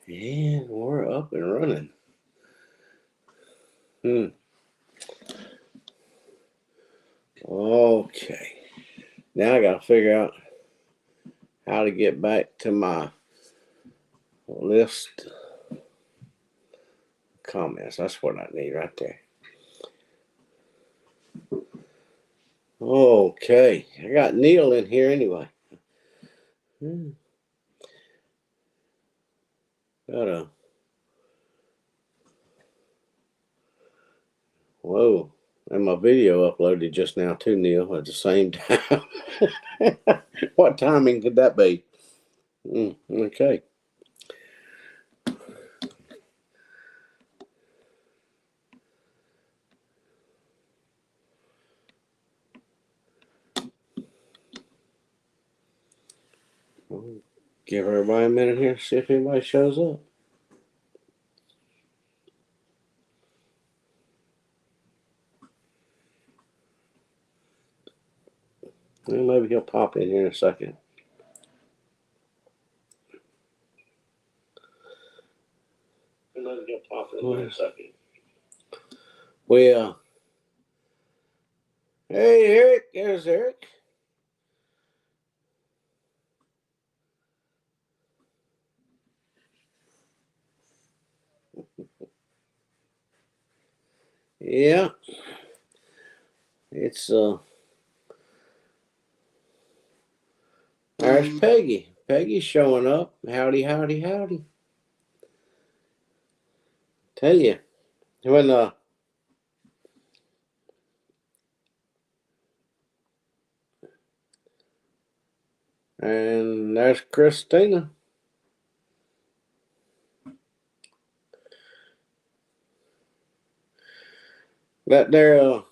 And we're up and running. Okay. Now I got to figure out how to get back to my list comments. That's what I need right there. Okay. I got Neil in here anyway. Got whoa. And my video uploaded just now too, Neil, at the same time. What timing could that be? Okay. We'll give everybody a minute here, see if anybody shows up. Well, maybe he'll pop in here in a second. Well, hey, Eric. There's Eric. Yeah. It's, there's Peggy. Peggy's showing up. Howdy, howdy, howdy. Tell you, when, and there's Christina. That there,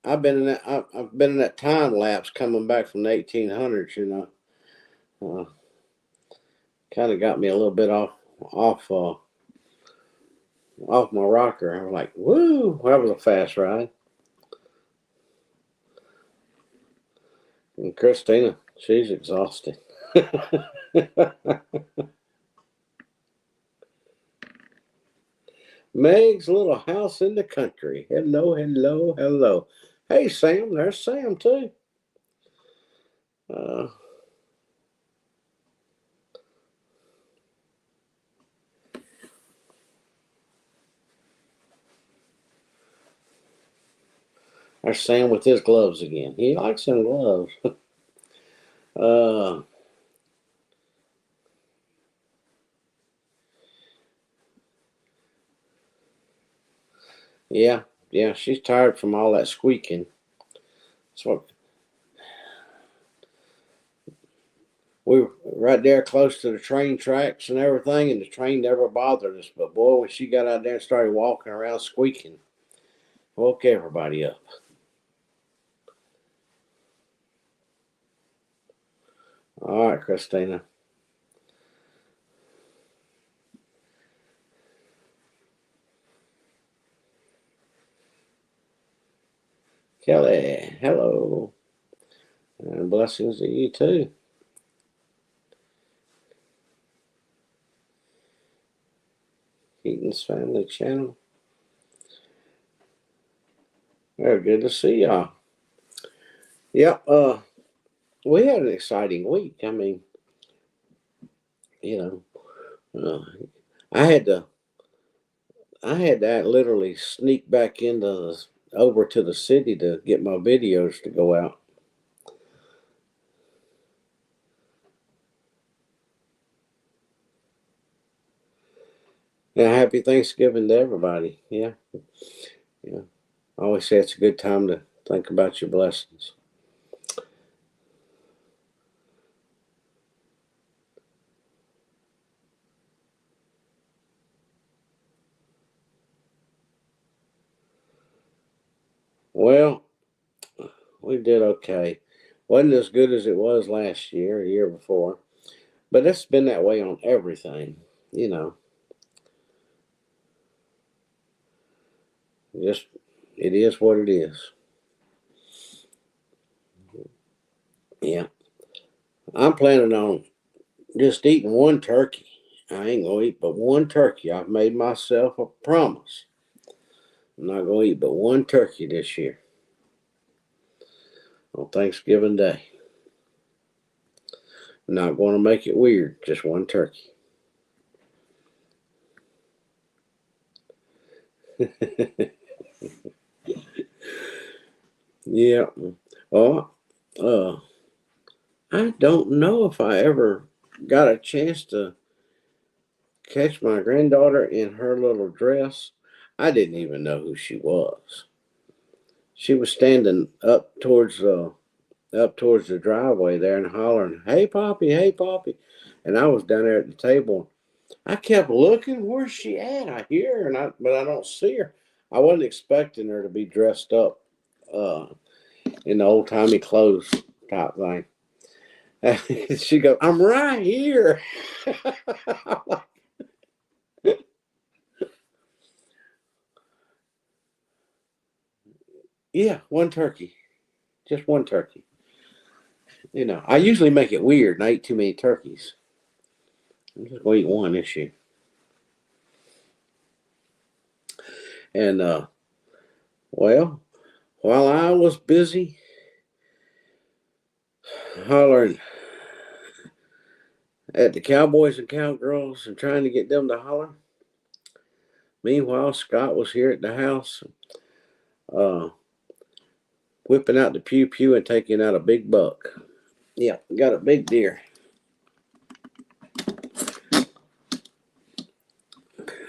I've been in that time lapse coming back from the 1800s. You know, kind of got me a little bit off my rocker. I was like, woo, that was a fast ride. And Christina, she's exhausted. Meg's little house in the country. Hello, hello, hello. Hey, Sam. There's Sam, too. There's Sam with his gloves again. He likes them gloves. Yeah, she's tired from all that squeaking. So we were right there close to the train tracks and everything, and the train never bothered us. But boy, when she got out there and started walking around squeaking, woke everybody up. All right, Christina. Kelly, hello. And blessings to you too. Keaton's Family Channel. Very good to see y'all. Yep, we had an exciting week. I mean, you know, I had to literally sneak back over to the city to get my videos to go out. Yeah, happy Thanksgiving to everybody. Yeah. I always say it's a good time to think about your blessings. Well, we did okay. Wasn't as good as it was last year, year before, but it's been that way on everything. You know, just it is what it is. Yeah, I'm planning on just eating one turkey I ain't gonna eat but one turkey. I've made myself a promise. I'm not gonna eat but one turkey this year on Thanksgiving Day. I'm not gonna make it weird. Just one turkey. Yeah. Oh, I don't know if I ever got a chance to catch my granddaughter in her little dress. I didn't even know who she was. She was standing up towards the driveway there and hollering, "Hey, Poppy, hey, Poppy." And I was down there at the table. I kept looking, where's she at? I hear her, but I don't see her. I wasn't expecting her to be dressed up uh, in the old timey clothes type thing. She goes, "I'm right here." Yeah, one turkey, just one turkey. I usually make it weird and I eat too many turkeys. I'm just gonna eat one this year. And well, while I was busy hollering at the cowboys and cowgirls and trying to get them to holler, meanwhile Scott was here at the house, uh, whipping out the pew pew and taking out a big buck. Yeah, got a big deer.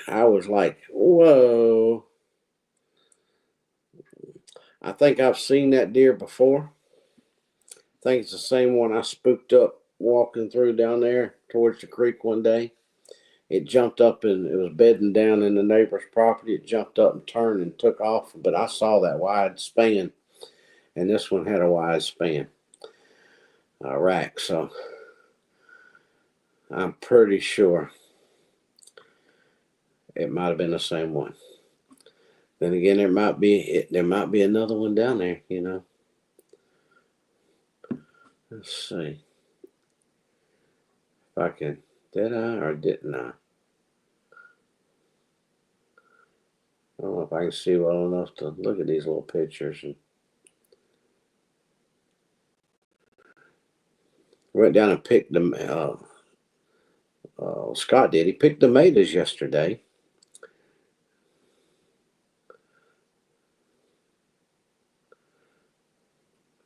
I was like, whoa. I think I've seen that deer before. I think it's the same one I spooked up walking through down there towards the creek one day. It jumped up and it was bedding down in the neighbor's property. It jumped up and turned and took off, but I saw that wide span, and this one had a wide span rack. So I'm pretty sure it might have been the same one. Then again, there might be another one down there. Let's see if I can. Did I or didn't I? I don't know if I can see well enough to look at these little pictures. And went down and picked them. Scott did. He picked tomatoes yesterday.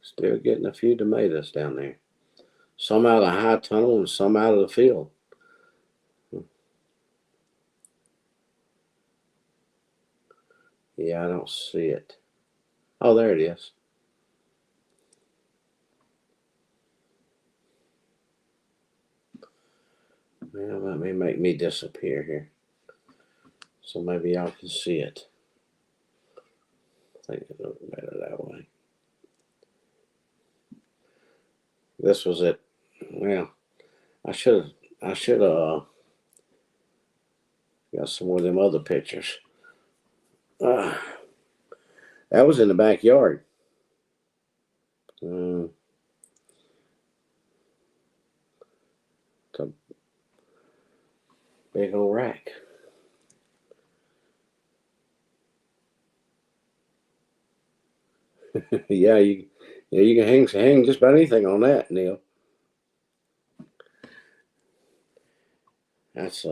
Still getting a few tomatoes down there. Some out of the high tunnel and some out of the field. Yeah, I don't see it. Oh, there it is. Well, that may make me disappear here. So maybe y'all can see it. I think it looks better that way. This was it. Well, I should have got some more of them other pictures. That was in the backyard. It's a big old rack. Yeah, you can hang just about anything on that, Neil. That's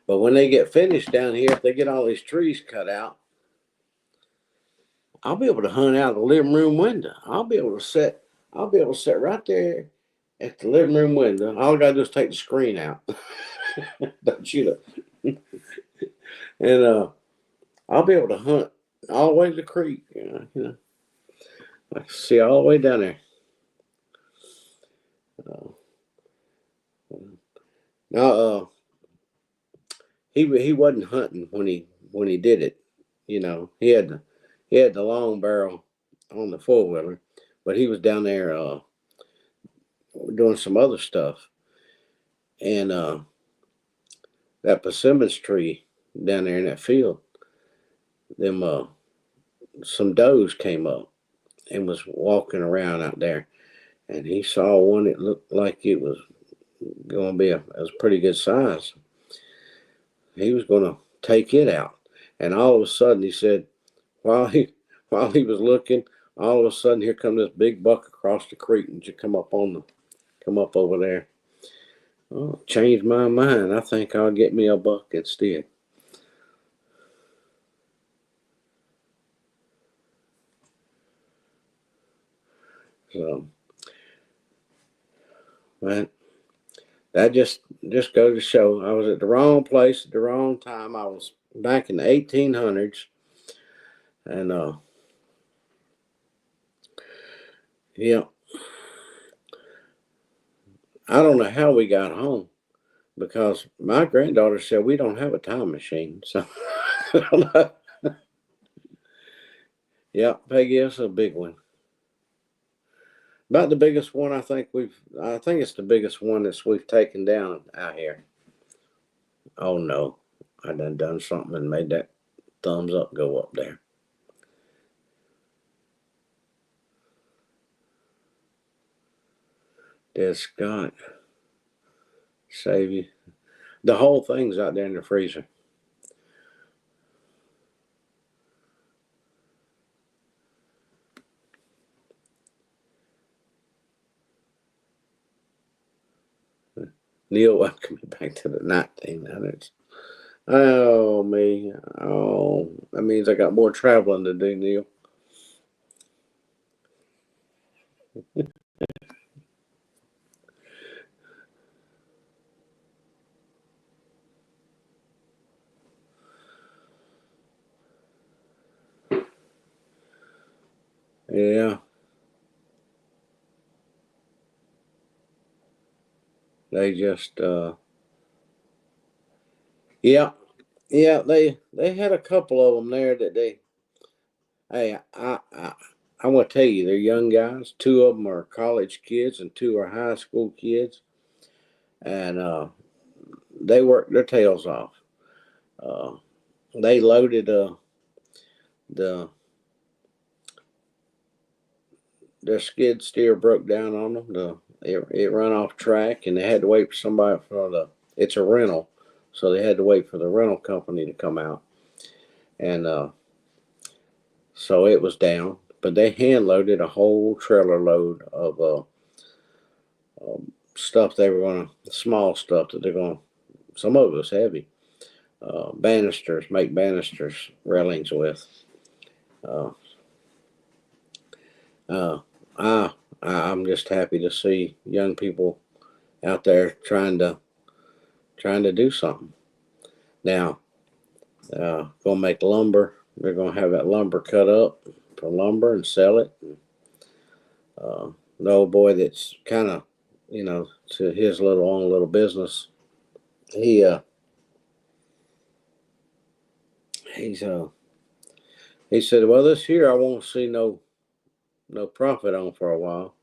But when they get finished down here, if they get all these trees cut out, I'll be able to hunt out the living room window. I'll be able to sit right there at the living room window. All I gotta do is take the screen out. Don't you know? And I'll be able to hunt all the way to the creek. I can see all the way down there. Now, he wasn't hunting when he did it. He had the long barrel on the 4-wheeler, but he was down there doing some other stuff. And that persimmons tree down there in that field, them some does came up and was walking around out there, and he saw one that looked like it was going to be a pretty good size. He was going to take it out, and all of a sudden he said, while he was looking, all of a sudden here come this big buck across the creek and just come up over there. Oh, changed my mind. I think I'll get me a buck instead. So, man, that just goes to show I was at the wrong place at the wrong time. I was back in the 1800s, and yeah, I don't know how we got home because my granddaughter said we don't have a time machine. So, yeah, Peggy, it's a big one. About the biggest one I think it's the biggest one that we've taken down out here. Oh no, I done something and made that thumbs up go up there. Dead Scott, save you. The whole thing's out there in the freezer. Neil, welcome back to the 1900s. Oh, me. Oh, that means I got more traveling to do, Neil. Yeah, they just, yeah, yeah, they had a couple of them there that hey, I want to tell you, they're young guys. Two of them are college kids and two are high school kids. And they worked their tails off. Uh, they loaded the their skid steer broke down on them. It run off track, and they had to wait for somebody for the. It's a rental, so they had to wait for the rental company to come out, and so it was down. But they hand loaded a whole trailer load of stuff they were going to small stuff that they're going. Some of it was heavy. Banisters, make banisters railings with. Uh, uh, I I'm just happy to see young people out there trying to do something. Now, gonna make lumber. They're gonna have that lumber cut up for lumber and sell it. The old boy that's kind of, to his own little business. He he's he said, well, this year I won't see no profit on for a while.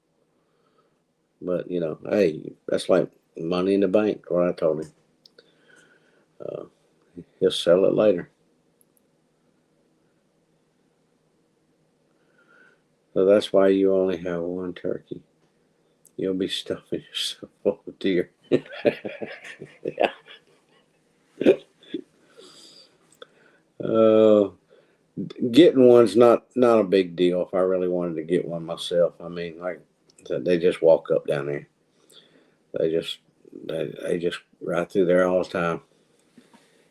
But hey, that's like money in the bank. What I told him, uh, he'll sell it later. So that's why you only have one turkey. You'll be stuffing yourself full of deer. Yeah. Uh, Getting one's not a big deal. If I really wanted to get one myself, I mean, like they just walk up down there. They just they just right through there all the time.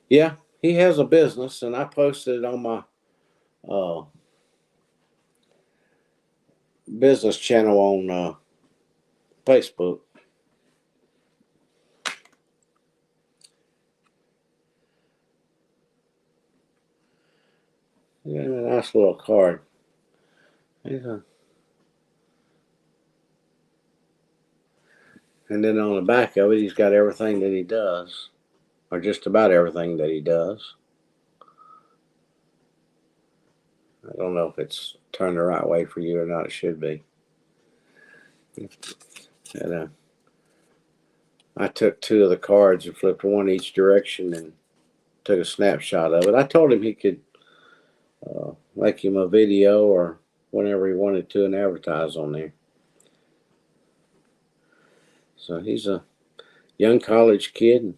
Yeah, he has a business, and I posted it on my uh, business channel on Facebook. Yeah, a nice little card. And then on the back of it, he's got everything that he does, or just about everything that he does. I don't know if it's turned the right way for you or not. It should be. And I took two of the cards and flipped one each direction and took a snapshot of it. I told him he could make him a video or whenever he wanted to and advertise on there. So young college kid,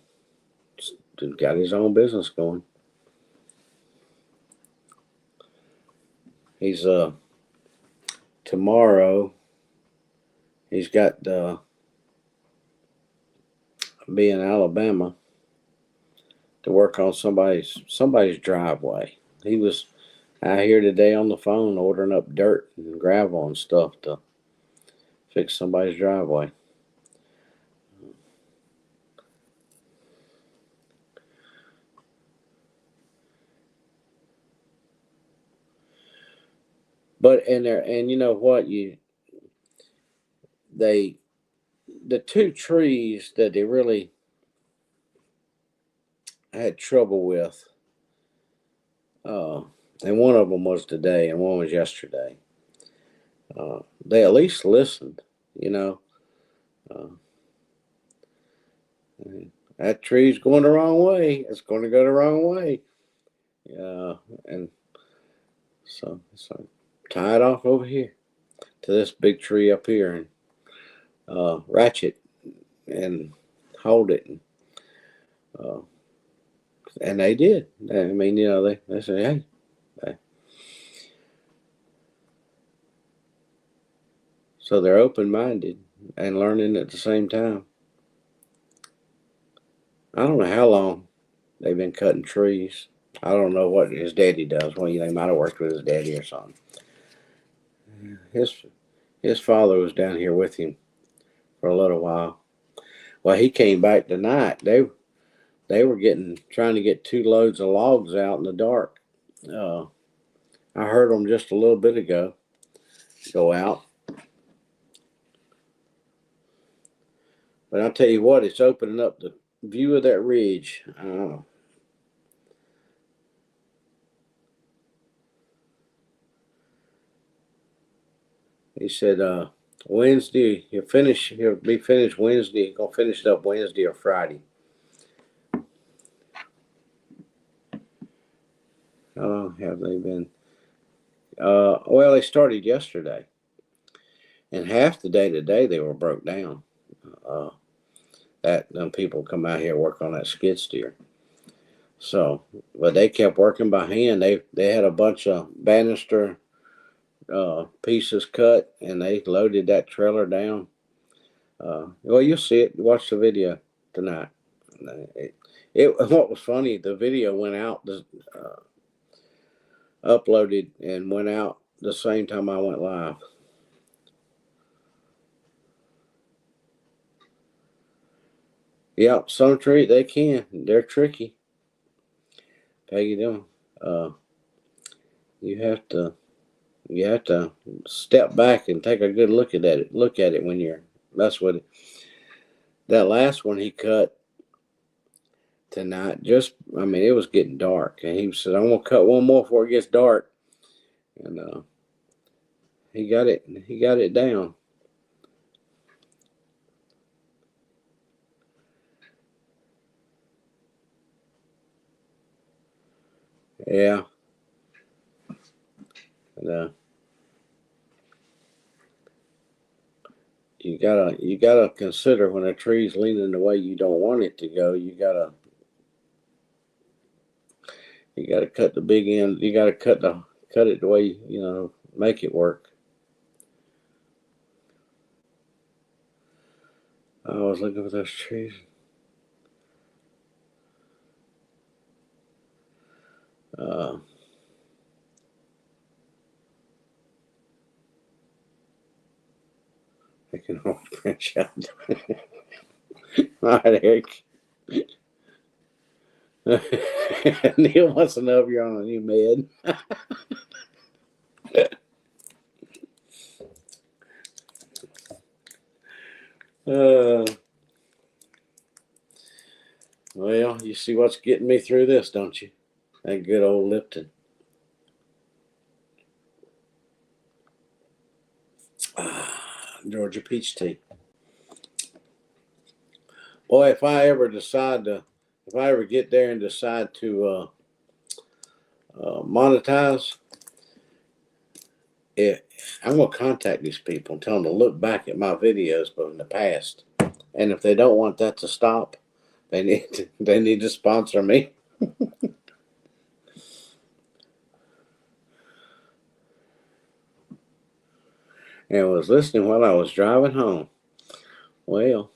and got his own business going. He's tomorrow. He's got be in Alabama to work on somebody's driveway. He was out here today on the phone ordering up dirt and gravel and stuff to fix somebody's driveway. But and you know what, the two trees that they really had trouble with, and one of them was today and one was yesterday. They at least listened, you know. Uh, that tree's going the wrong way. It's going to go the wrong way. And so tie it off over here to this big tree up here and ratchet and hold it. And they did. I mean, you know, they said, hey. So they're open-minded and learning at the same time. I don't know how long they've been cutting trees. I don't know what his daddy does. Well, they might have worked with his daddy or something. His father was down here with him for a little while. Well, he came back tonight. They were trying to get 2 loads of logs out in the dark. I heard them just a little bit ago go out. But I'll tell you what, it's opening up the view of that ridge. He said Wednesday he'll be finished Wednesday. He's gonna finish it up Wednesday or Friday. How long have they been? Well, they started yesterday, and half the day today they were broke down. That them people come out here work on that skid steer. So, but they kept working by hand. They had a bunch of banister pieces cut, and they loaded that trailer down. Well, you'll see it. Watch the video tonight. What was funny, the video went out, uploaded and went out the same time I went live. Yep, some tree they can. They're tricky. Peggy, them. You have to step back and take a good look at it. Look at it when you're messing with it. That last one he cut tonight, I mean, it was getting dark, and he said, "I'm gonna cut one more before it gets dark," and he got it down. Yeah, and you gotta consider when a tree's leaning the way you don't want it to go. You gotta cut the big end. You gotta cut it the way make it work. I was looking for those trees. I can always branch out. All right, Eric. Neil wants to know if you're on a new med. Well, you see what's getting me through this, don't you? That good old Lipton. Georgia peach tea. Boy, if I ever get there and decide to monetize, I'm gonna contact these people and tell them to look back at my videos from the past And if they don't want that to stop, they need to sponsor me. And was listening while I was driving home. Well,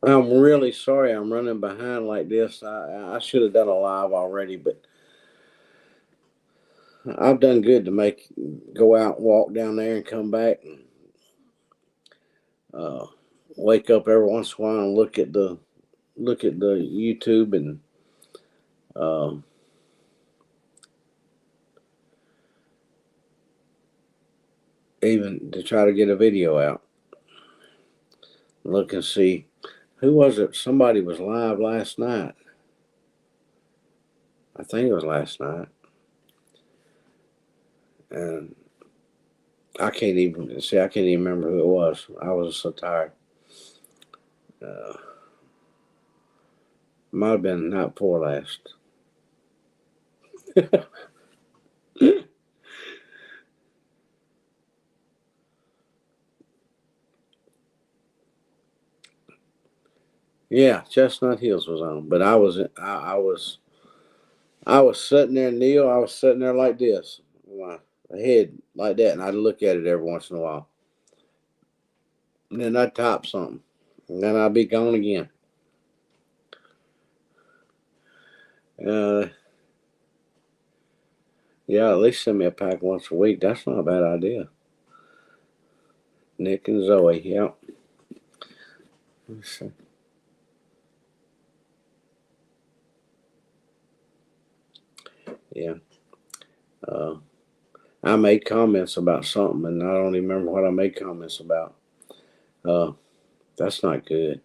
I'm really sorry I'm running behind like this. I should have done a live already, but I've done good to go out, walk down there, and come back, and wake up every once in a while and look at the YouTube, and even to try to get a video out. Look and see, who was it? Somebody was live last night. I think it was last night. And I can't even remember who it was. I was so tired. Might have been night before last. Yeah, Chestnut Hills was on, but I was sitting there, Neil. I was sitting there like this, my head like that, and I'd look at it every once in a while. And then I'd type something, and then I'd be gone again. Yeah, at least send me a pack once a week. That's not a bad idea. Nick and Zoe, yep. Let's see. Yeah. I made comments about something, and I don't even remember what I made comments about. That's not good.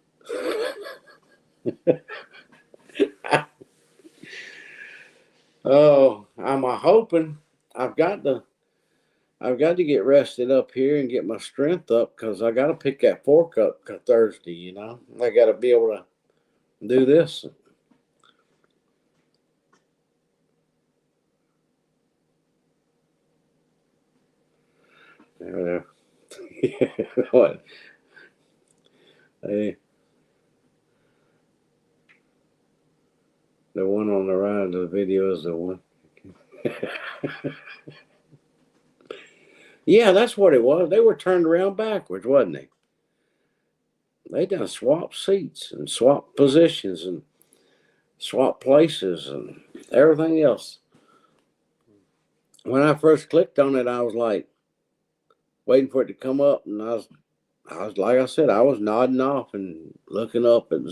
Oh, I'm hoping I've got to get rested up here and get my strength up, because I got to pick that fork up Thursday. You know, I got to be able to do this. What? Hey, the one on the right of the video is the one. Yeah, that's what it was. They were turned around backwards, wasn't they? They done swapped seats and swapped positions and swapped places and everything else. When I first clicked on it, I was like waiting for it to come up, and I was like I said, I was nodding off and looking up and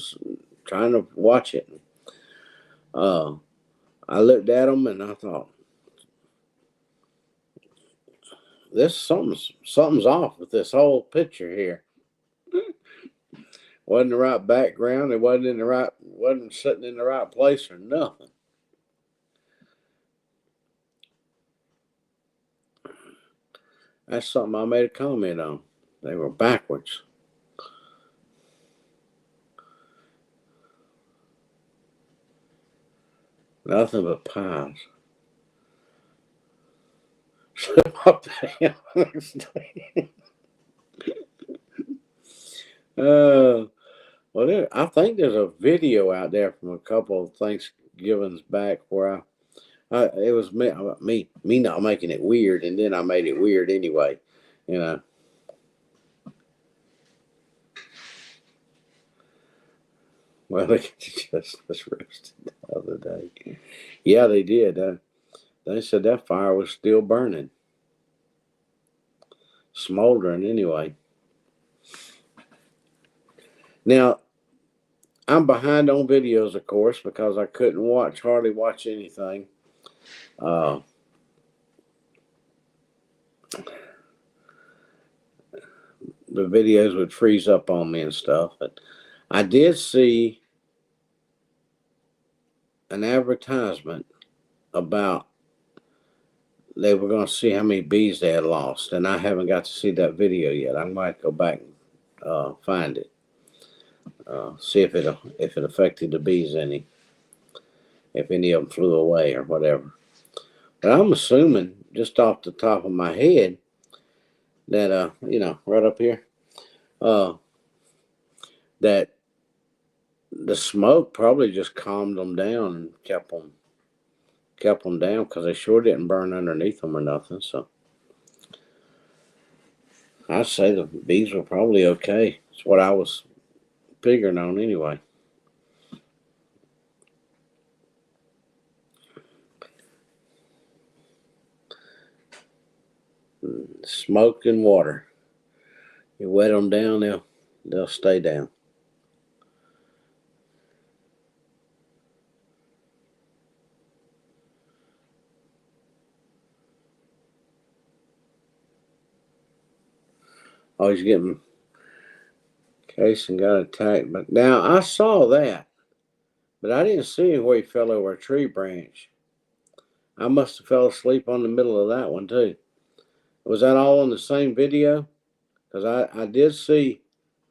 trying to watch it. I looked at them and I thought, this something's off with this whole picture here. Wasn't the right background. It wasn't sitting in the right place or nothing. That's something I made a comment on. They were backwards. Nothing but pies. Up well, I think there's a video out there from a couple of Thanksgivings back where it was me not making it weird, and then I made it weird anyway. You know. Well, they just roasted the other day. Yeah, they did. They said that fire was still burning, smoldering anyway. Now, I'm behind on videos, of course, because I couldn't hardly watch anything. The videos would freeze up on me and stuff. But I did see an advertisement about they were going to see how many bees they had lost, and I haven't got to see that video yet. I might go back and find it, see if it affected the bees any, if any of them flew away or whatever. But I'm assuming just off the top of my head that right up here, uh, that the smoke probably just calmed them down and kept them down because they sure didn't burn underneath them or nothing. So I'd say the bees were probably okay. It's what I was figuring on anyway. Smoke and water. You wet them down, they'll stay down. Oh, he's getting case and got attacked. But now I saw that, but I didn't see where he fell over a tree branch. I must have fell asleep on the middle of that one too. Was that all on the same video? Because I did see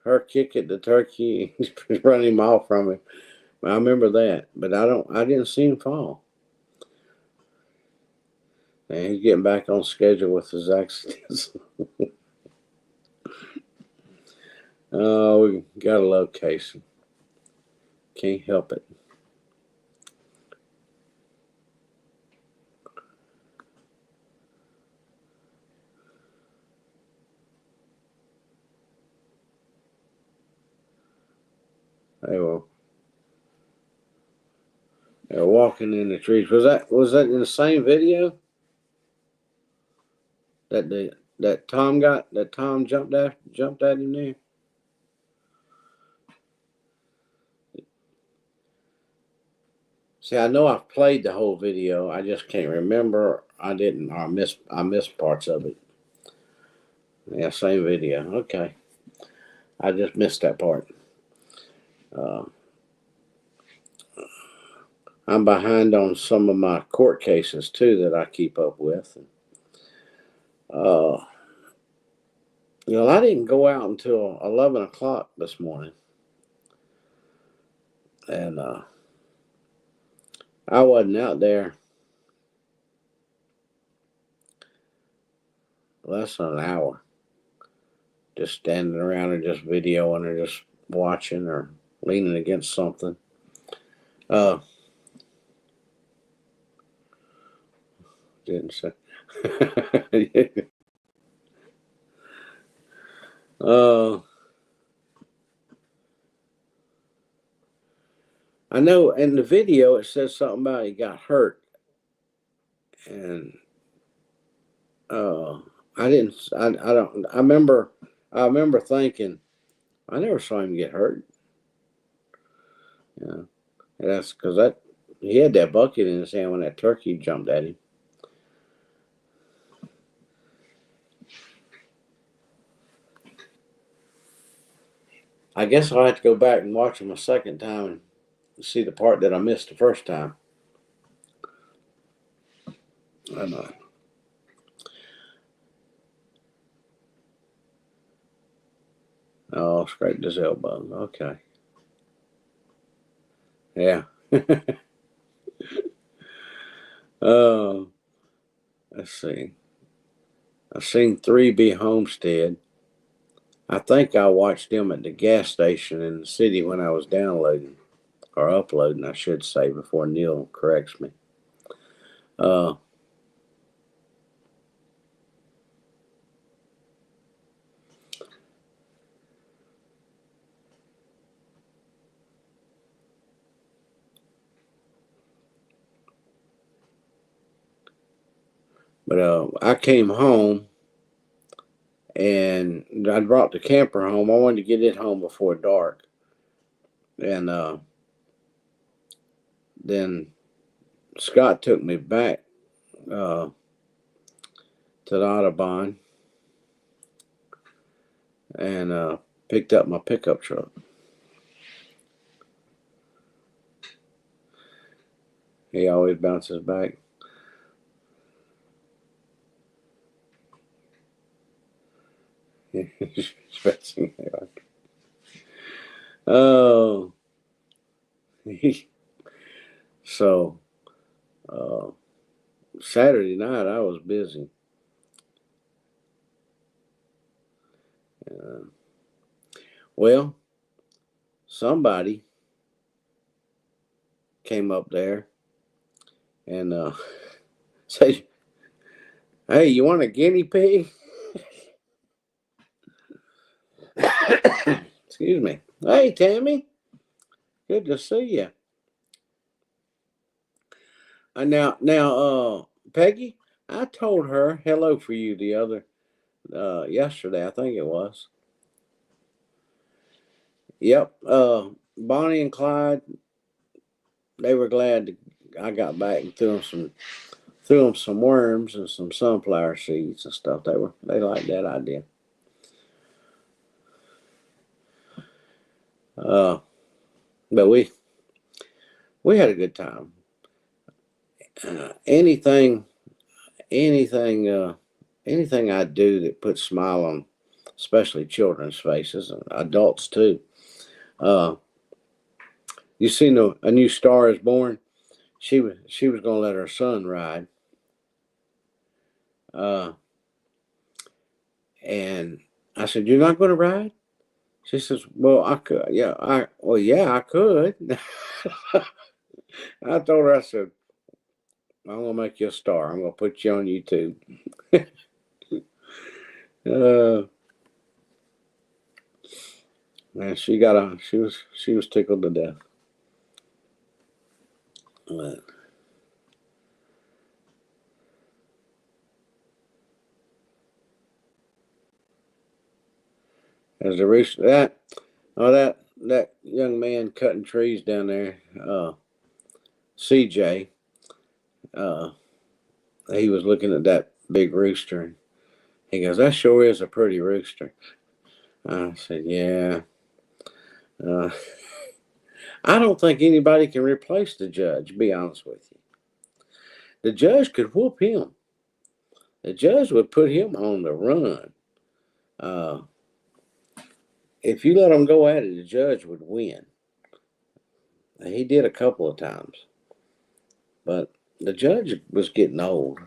her kick at the turkey and run him off from him. I remember that, but I didn't see him fall. And he's getting back on schedule with his accidents. Oh, we gotta love Casey. Can't help it. They were walking in the trees. Was that in the same video that Tom jumped at him there? See, I know I've played the whole video. I just can't remember. I didn't. I missed parts of it. Yeah, same video. Okay, I just missed that part. Uh, I'm behind on some of my court cases too that I keep up with. Uh, I didn't go out until 11 o'clock this morning, and I wasn't out there less than an hour, just standing around and just videoing or just watching or leaning against something. Didn't say. I know in the video it says something about he got hurt, and I didn't. I don't. I remember. I remember thinking, I never saw him get hurt. Yeah, and that's because he had that bucket in his hand when that turkey jumped at him. I guess I'll have to go back and watch him a second time and see the part that I missed the first time. I know. Oh, scraped his elbow. Okay. Yeah. Oh, let's see. I've seen 3B Homestead. I think I watched them at the gas station in the city when I was downloading or uploading, I should say, before Neil corrects me. Uh, but I came home and I brought the camper home. I wanted to get it home before dark. And then Scott took me back to the Audubon and picked up my pickup truck. He always bounces back. Oh, so Saturday night I was busy. Uh, well, somebody came up there and said, "Hey, you want a guinea pig?" Excuse me. Hey, Tammy, good to see you. Peggy, I told her hello for you the other yesterday. I think it was. Yep. Bonnie and Clyde, they were glad I got back and threw them some worms and some sunflower seeds and stuff. They liked that idea. Uh, but we had a good time. Anything anything anything I do that puts a smile on, especially children's faces and adults too. Uh, you seen a new star is born. She was gonna let her son ride. Uh, and I said, "You're not gonna ride?" She says, "Well, I could. Yeah, I could." I told her, I said, "I'm gonna make you a star. I'm gonna put you on YouTube." uh, man, she was tickled to death. But as the rooster that young man cutting trees down there, CJ, uh, he was looking at that big rooster and he goes, "That sure is a pretty rooster." I said, "Yeah." Uh, I don't think anybody can replace the judge, be honest with you. The judge could whoop him. The judge would put him on the run. Uh, if you let him go at it, the judge would win. He did a couple of times, but the judge was getting old.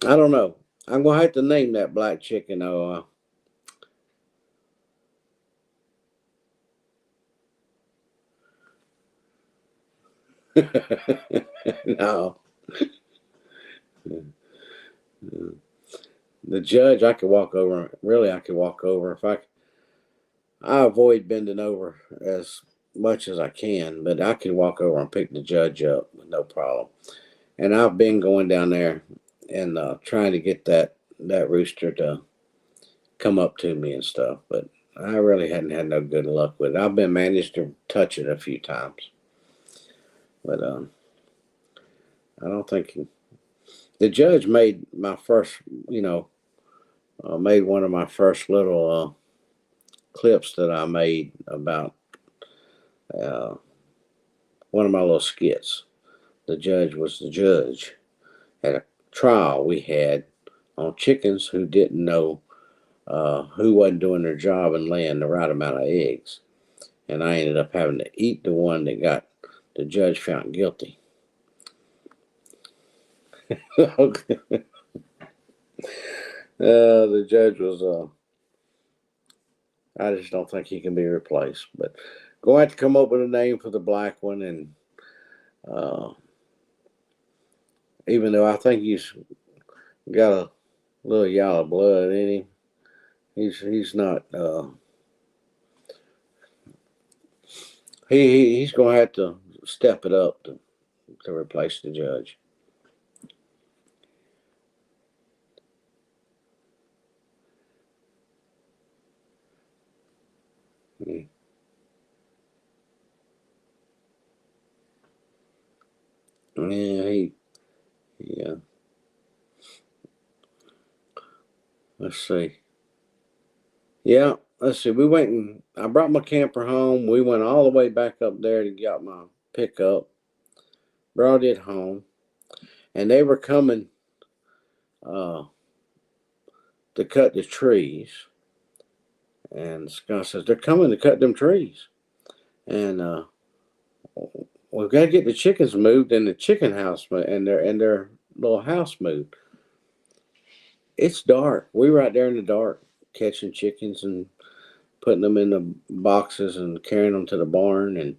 I don't know. I'm gonna have to name that black chicken. No, the judge. I could walk over. Really, I could walk over if I avoid bending over as much as I can, but I can walk over and pick the judge up with no problem. And I've been going down there and trying to get that rooster to come up to me and stuff, but I really hadn't had no good luck with it. I've been managed to touch it a few times, but I don't think the judge made my first, you know, made one of my first little clips that I made about uh, one of my little skits. The judge was the judge at a trial we had on chickens who didn't know who wasn't doing their job and laying the right amount of eggs. And I ended up having to eat the one that got the judge found guilty. The judge was, I just don't think he can be replaced. But going to have to come up with a name for the black one. And uh, even though I think he's got a little yellow blood in him, he's not. He's going to have to step it up to replace the judge. Mm. Yeah, yeah. Let's see. Yeah, let's see. We went and I brought my camper home. We went all the way back up there to get my pickup, brought it home, and they were coming uh, to cut the trees. And Scott says, "They're coming to cut them trees." And we've got to get the chickens moved and the chicken house and their little house moved. It's dark. We were out there in the dark catching chickens and putting them in the boxes and carrying them to the barn, and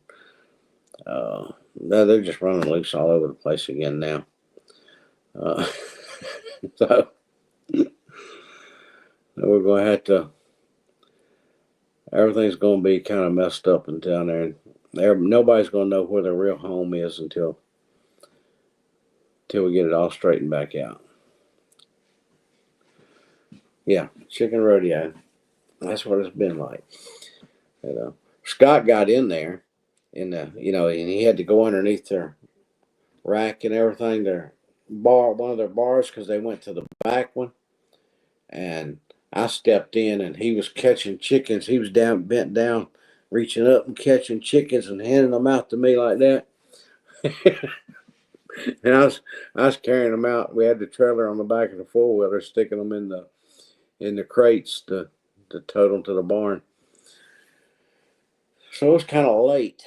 they're just running loose all over the place again now. Uh, so we're going to have to. Everything's going to be kind of messed up and down there. Nobody's going to know where their real home is until we get it all straightened back out. Yeah, chicken rodeo. That's what it's been like. Scott got in there, and and he had to go underneath their rack and everything. One of their bars, because they went to the back one, and I stepped in, and he was catching chickens. He was bent down, reaching up and catching chickens and handing them out to me like that. And I was carrying them out. We had the trailer on the back of the four wheeler, sticking them in the crates to tote them to the barn. So it was kind of late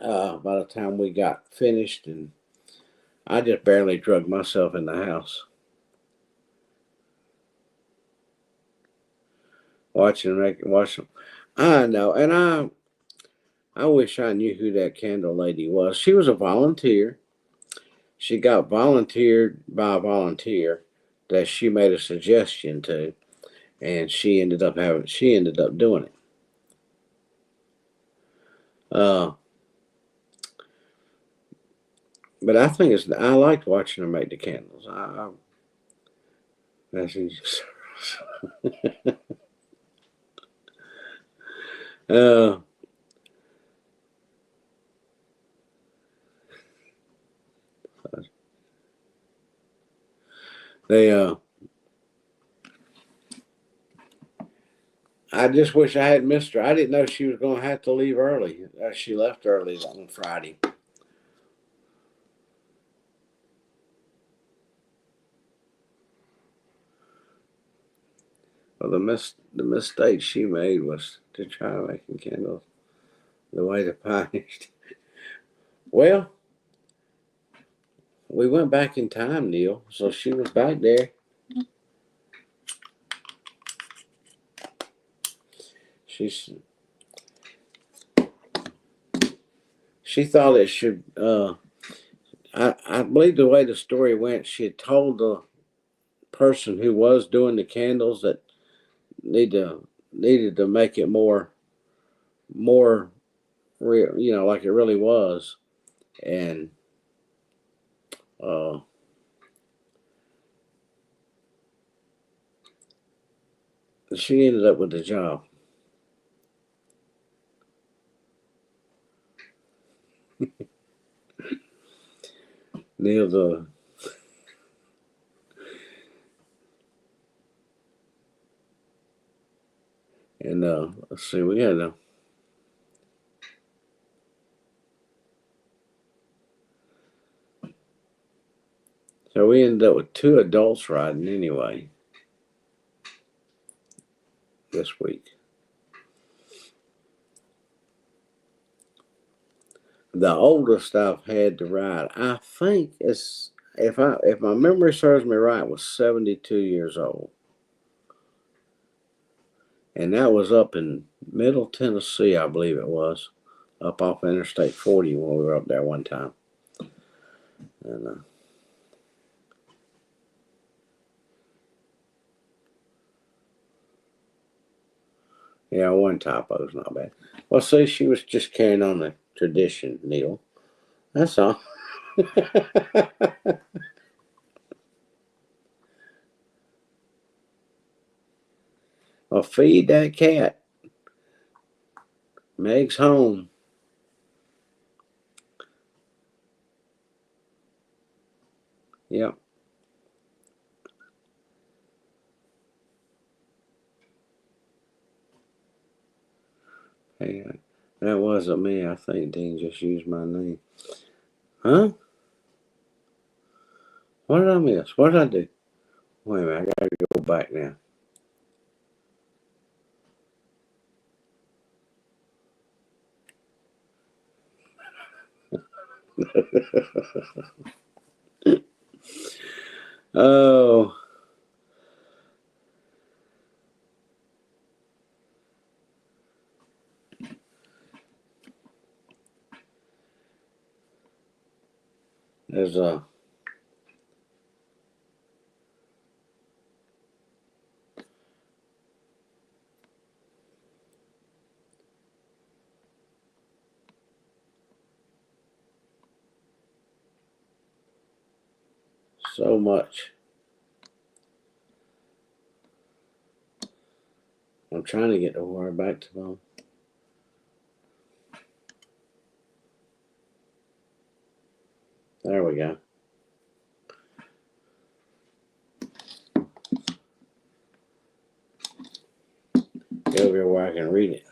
by the time we got finished, and I just barely drug myself in the house. Watch them. I know, and I wish I knew who that candle lady was. She was a volunteer. She got volunteered by a volunteer that she made a suggestion to, and she ended up doing it. But I think I liked watching her make the candles. That's uh, they I just wish I had missed her. I didn't know she was going to have to leave early. She left early on Friday. Well, the mistake she made was to try making candles the way the pioneers. Well, we went back in time, Neil. So she was back there. She thought it should. I believe the way the story went, she had told the person who was doing the candles that needed to make it more real, like it really was, and uh, she ended up with the job. Neil, let's see, we had so we ended up with 2 adults riding anyway this week. The oldest I've had to ride, I think it's if my memory serves me right, was 72 years old, and that was up in Middle Tennessee, I believe it was, up off Interstate 40 when we were up there one time, and yeah, one typo is not bad. Well, see, she was just carrying on the tradition, Neil. That's all. Well, feed that cat. Meg's home. Yep. Hey, that wasn't me. I think Dean just used my name. Huh? What did I miss? What did I do? Wait a minute. I gotta go back now. Oh, there's so much. I'm trying to get the wire back to them. There we go. Go over here where I can read it.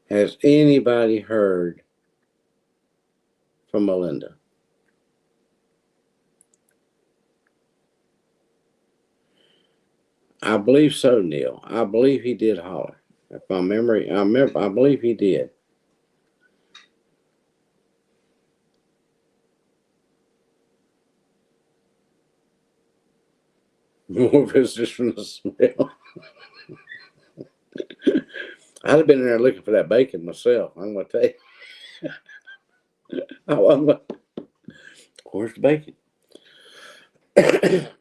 Has anybody heard from Melinda? I believe so, Neil. I believe he did holler. If my memory, I believe he did. More visitors from the smell. I'd have been in there looking for that bacon myself. I'm going to tell you. Where's the bacon?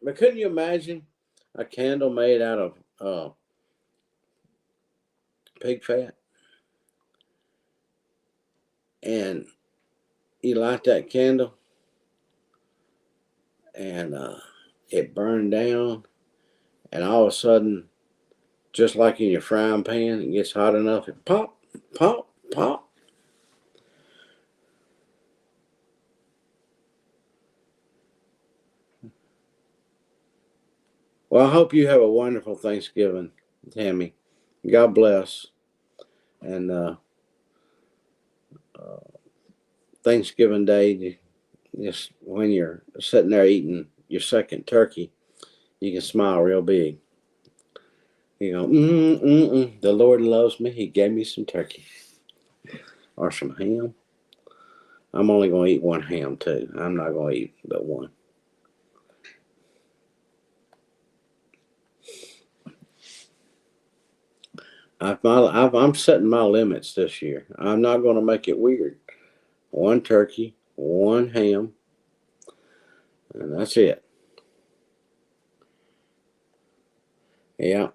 But couldn't you imagine a candle made out of pig fat? And you light that candle and it burned down, and all of a sudden, just like in your frying pan, it gets hot enough, it pop, pop, pop. Well, I hope you have a wonderful Thanksgiving, Tammy. God bless. And Thanksgiving Day, just when you're sitting there eating your second turkey, you can smile real big. You go, the Lord loves me. He gave me some turkey or some ham. I'm only going to eat one ham, too. I'm not going to eat but one. I'm setting my limits this year. I'm not going to make it weird. One turkey, one ham, and that's it. Yeah.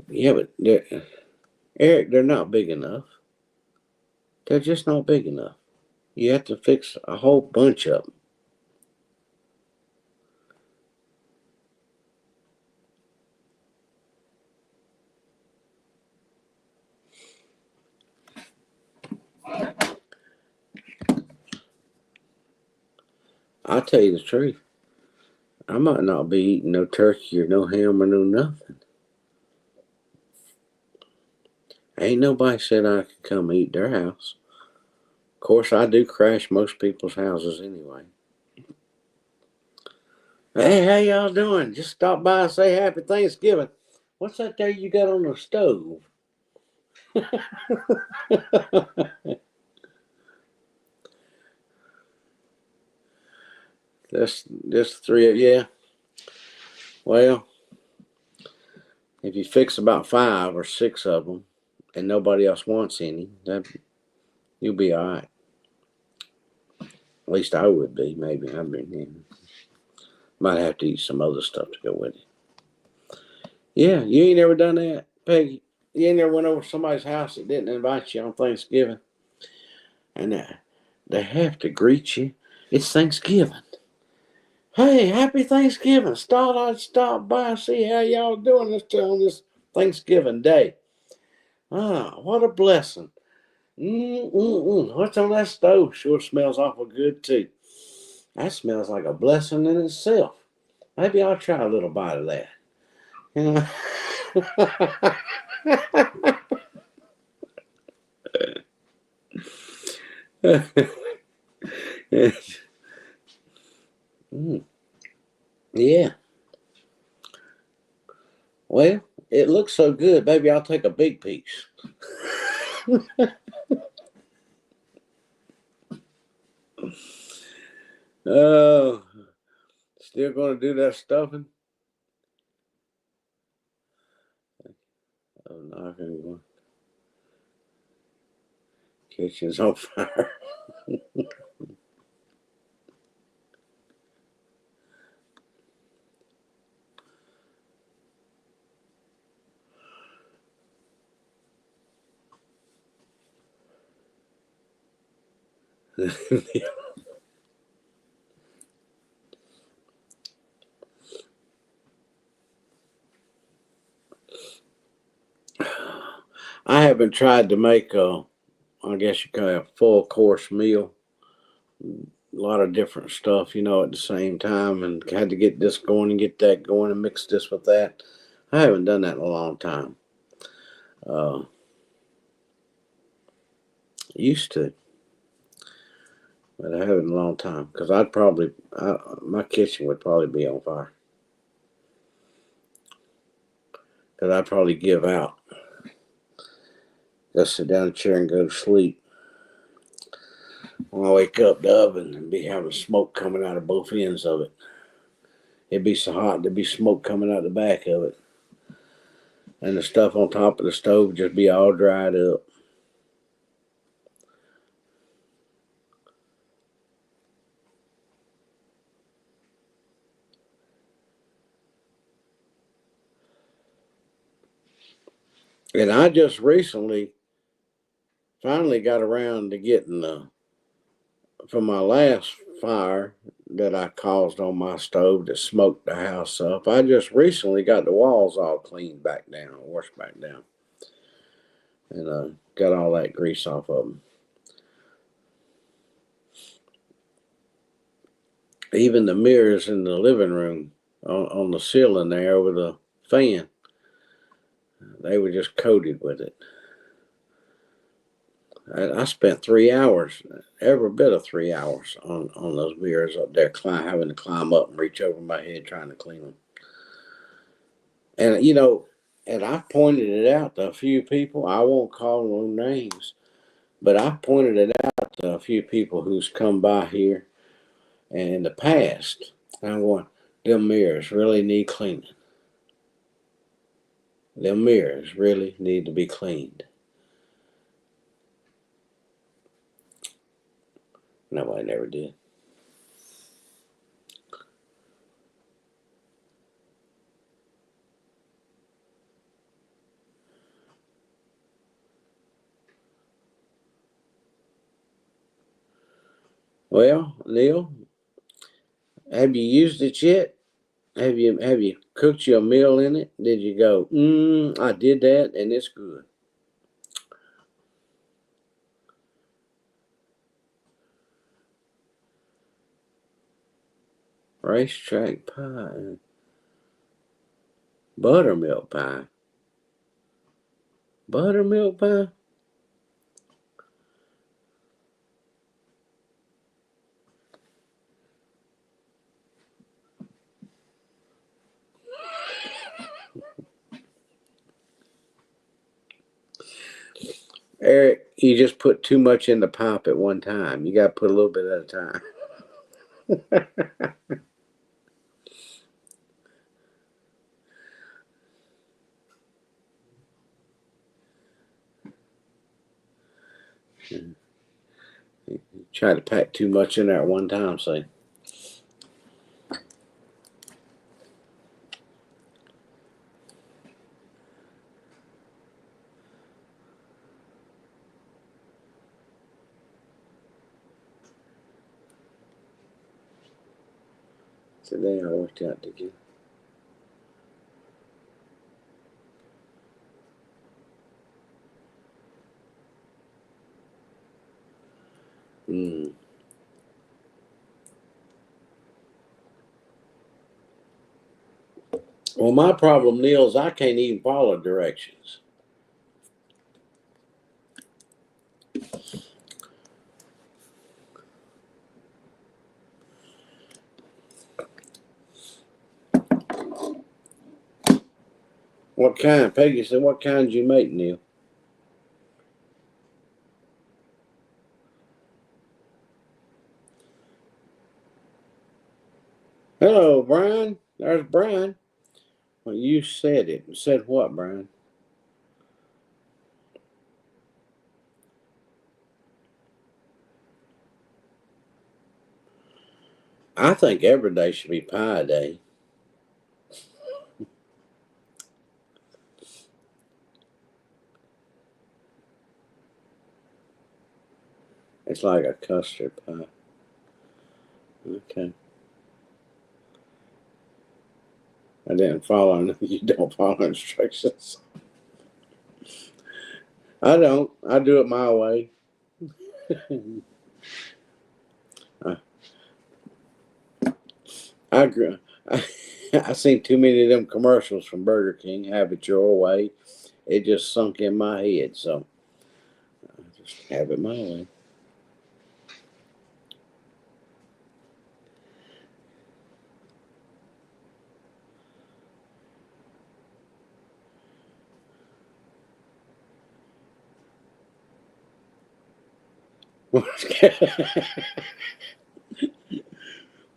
Yeah, but Eric, they're not big enough. They're just not big enough. You have to fix a whole bunch of them. I'll tell you the truth. I might not be eating no turkey or no ham or no nothing. Ain't nobody said I could come eat their house. Of course, I do crash most people's houses anyway. Hey, how y'all doing? Just stop by and say happy Thanksgiving. What's that there you got on the stove? Just three of yeah. Well, if you fix about 5 or 6 of them, and nobody else wants any, that you'll be all right. At least I would be. Maybe I've been. Might have to eat some other stuff to go with it. Yeah, you ain't never done that, Peggy. You ain't never went over to somebody's house that didn't invite you on Thanksgiving, and they have to greet you. It's Thanksgiving. Hey, happy Thanksgiving. I'd stop by and see how y'all doing on this Thanksgiving Day. Ah, what a blessing. What's on that stove? Sure smells awful good, too. That smells like a blessing in itself. Maybe I'll try a little bite of that. You know? Mm, yeah. Well, it looks so good. Maybe I'll take a big piece. Oh, still going to do that stuffing? Oh, no, I can't go. Kitchen's on fire. I haven't tried to make a, I guess you call it a full course meal. A lot of different stuff, at the same time, and had to get this going and get that going and mix this with that. I haven't done that in a long time. Uh, Used to, but I haven't in a long time because my kitchen would probably be on fire because I'd probably give out. Just sit down in a chair and go to sleep. When I wake up, the oven and be having smoke coming out of both ends of it. It'd be so hot, there'd be smoke coming out the back of it. And the stuff on top of the stove would just be all dried up. And I just recently finally got around to getting from my last fire that I caused on my stove that smoked the house up. I just recently got the walls all cleaned back down, washed back down, and got all that grease off of them. Even the mirrors in the living room on the ceiling there over the fan, they were just coated with it. I spent 3 hours, every bit of 3 hours, on those mirrors up there, having to climb up and reach over my head trying to clean them. And and I pointed it out to a few people. I won't call no names, but I pointed it out to a few people who's come by here and in the past. And I'm going, them mirrors really need cleaning. Them mirrors really need to be cleaned. No, I never did. Well, Neil, have you used it yet? Have you cooked your meal in it? Did you go, I did that and it's good. Racetrack pie. Buttermilk pie. Buttermilk pie? Eric, you just put too much in the pop at one time. You got to put a little bit at a time. Try to pack too much in there at one time, see. Today I worked out, did you? Mm. Well, my problem, Neil, is I can't even follow directions. What kind? Peggy said, what kind did you make, Neil? Hello, Brian. There's Brian. Well, you said it. Said what, Brian? I think every day should be pie day. It's like a custard pie. Okay. I didn't follow. You don't follow instructions. I don't. I do it my way. I grew. I seen too many of them commercials from Burger King. Have it your way. It just sunk in my head. So I just have it my way.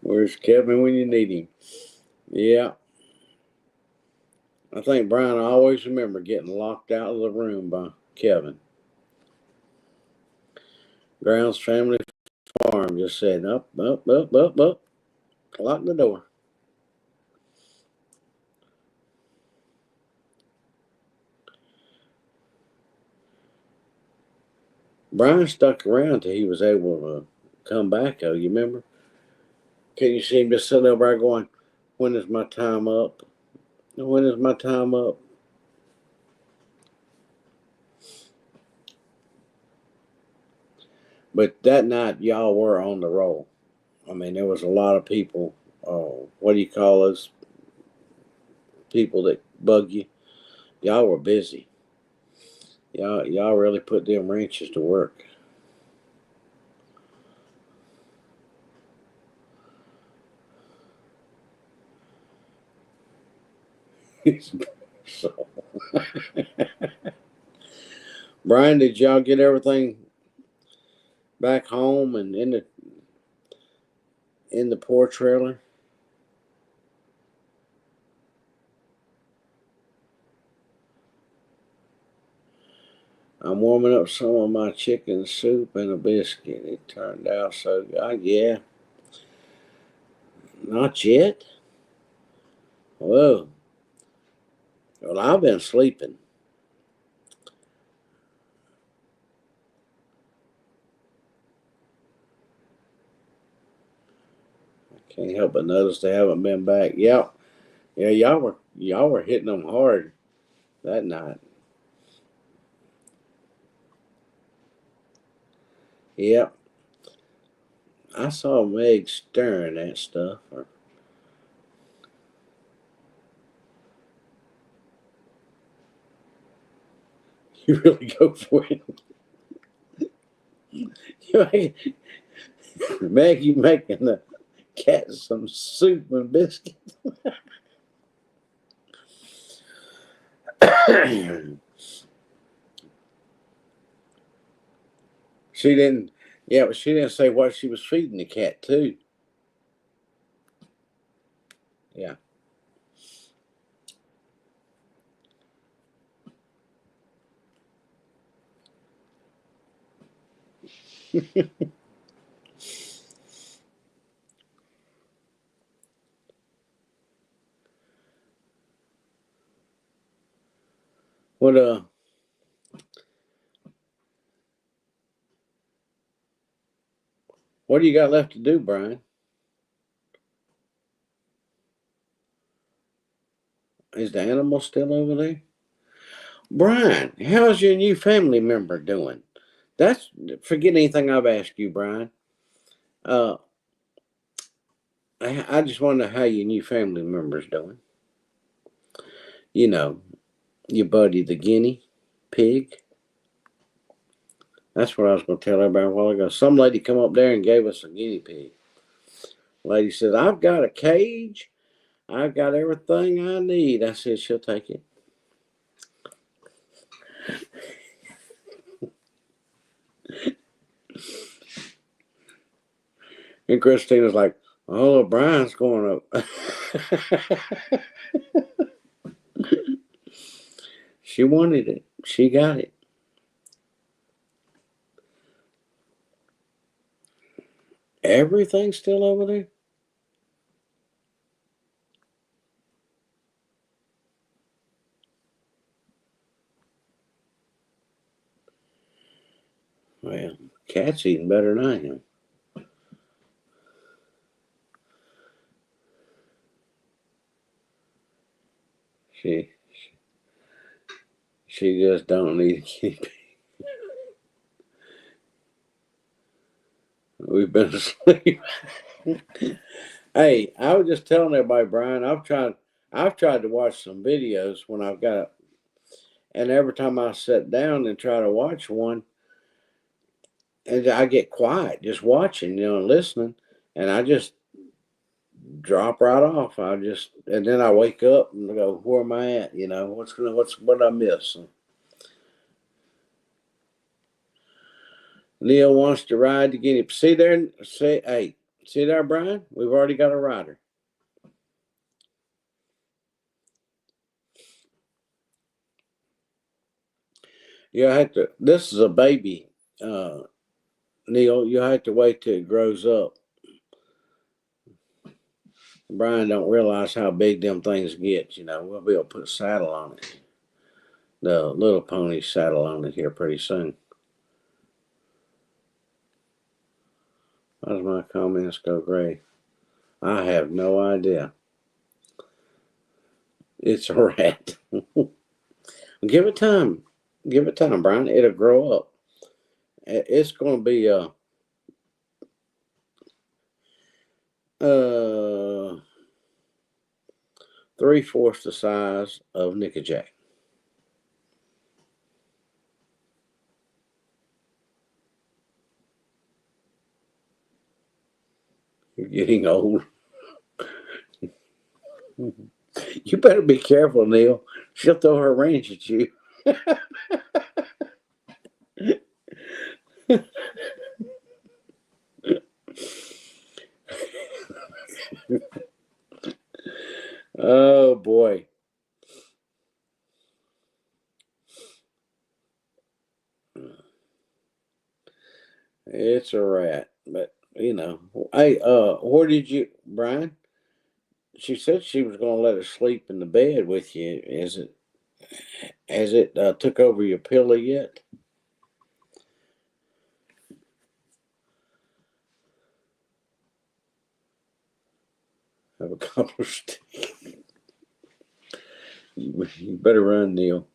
Where's Kevin when you need him? Yeah. I think Brian, I always remember getting locked out of the room by Kevin. Grounds Family Farm just said, up, up, up, up, up. Lock the door. Brian stuck around till he was able to come back, though. You remember? Can you see him just sitting over there going, when is my time up? When is my time up? But that night, y'all were on the roll. I mean, there was a lot of people. What do you call those people that bug you? Y'all were busy. Y'all really put them wrenches to work. So, Brian, did y'all get everything back home and in the poor trailer? I'm warming up some of my chicken soup and a biscuit. It turned out so good. Yeah, not yet. Whoa. Well, I've been sleeping. Can't help but notice they haven't been back. Yeah, yeah, y'all were hitting them hard that night. Yep, I saw Meg stirring that stuff. You really go for it. Meg, you making the cat some soup and biscuits. She didn't. Yeah, but she didn't say what she was feeding the cat too. Yeah. What what do you got left to do, Brian? Is the animal still over there? Brian, how's your new family member doing? That's forget anything I've asked you, Brian. Uh, I just want to know how your new family member's doing. you know, your buddy the guinea pig. That's what I was going to tell everybody a while ago. Some lady come up there and gave us a guinea pig. Lady said, I've got a cage. I've got everything I need. I said, she'll take it. And Christina's like, oh, Brian's going up. She wanted it. She got it. Everything's still over there? Well, Cat's eating better than I am. She just don't need a guinea pig. We've been asleep. Hey, I was just telling everybody, Brian, I've tried to watch some videos when I've got, and every time I sit down and try to watch one, and I get quiet just watching, listening, and I just drop right off. And then I wake up and go, where am I at? What did I miss? Neil wants to ride the guinea. See there, see there, Brian? We've already got a rider. You have to. This is a baby, Neil. You have to wait till it grows up. Brian don't realize how big them things get. We'll be able to put a saddle on it. The Little Pony saddle on it here pretty soon. Why does my comments go gray? I have no idea. It's a rat. Give it time. Give it time, Brian. It'll grow up. It's going to be 3/4 the size of Nickajack. You're getting old. You better be careful, Neil. She'll throw her wrench at you. Oh boy. It's a rat. But hey, where did you, Brian? She said she was going to let her sleep in the bed with you. Has it took over your pillow yet? Have a couple of sticks. You better run, Neil.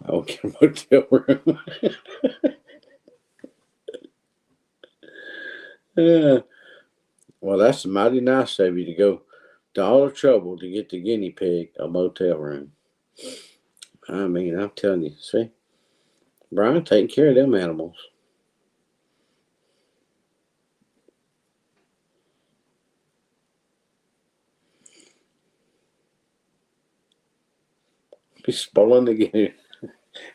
I'll get a motel room. Well, that's mighty nice of you to go to all the trouble to get the guinea pig a motel room. I mean, I'm telling you, see, Brian taking care of them animals. He's spoiling the guinea.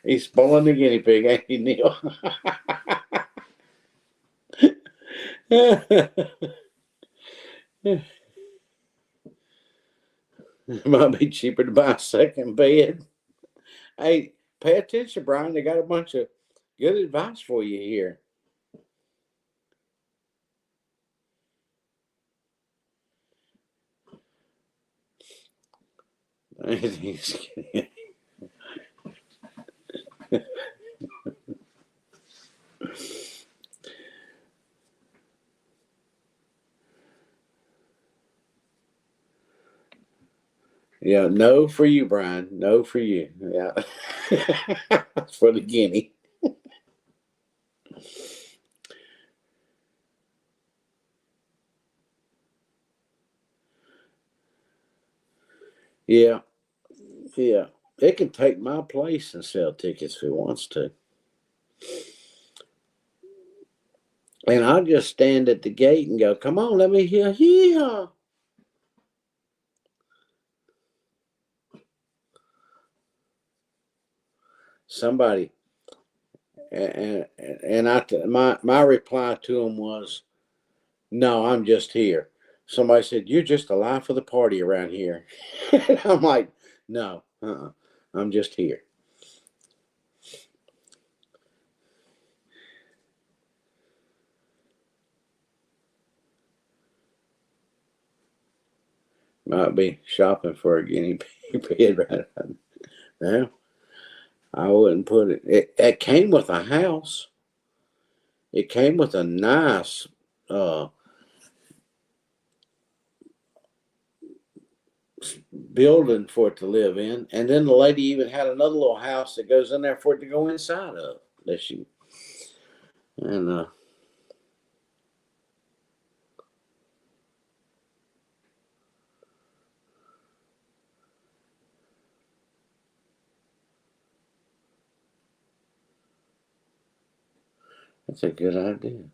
He's spoiling the guinea pig, ain't he, Neil? It might be cheaper to buy a second bed. Hey, pay attention, Brian. They got a bunch of good advice for you here. Yeah, no for you, Brian. No for you. Yeah. For the guinea. Yeah, yeah. It can take my place and sell tickets if it wants to. And I'll just stand at the gate and go, come on, let me hear, yeah. Somebody, my reply to him was, no, I'm just here. Somebody said, you're just the life of the party around here. I'm like, no, I'm just here. Might be shopping for a guinea pig right now. I wouldn't put it. It came with a house. It came with a nice uh, building for it to live in, and then the lady even had another little house that goes in there for it to go inside of. That she and that's a good idea.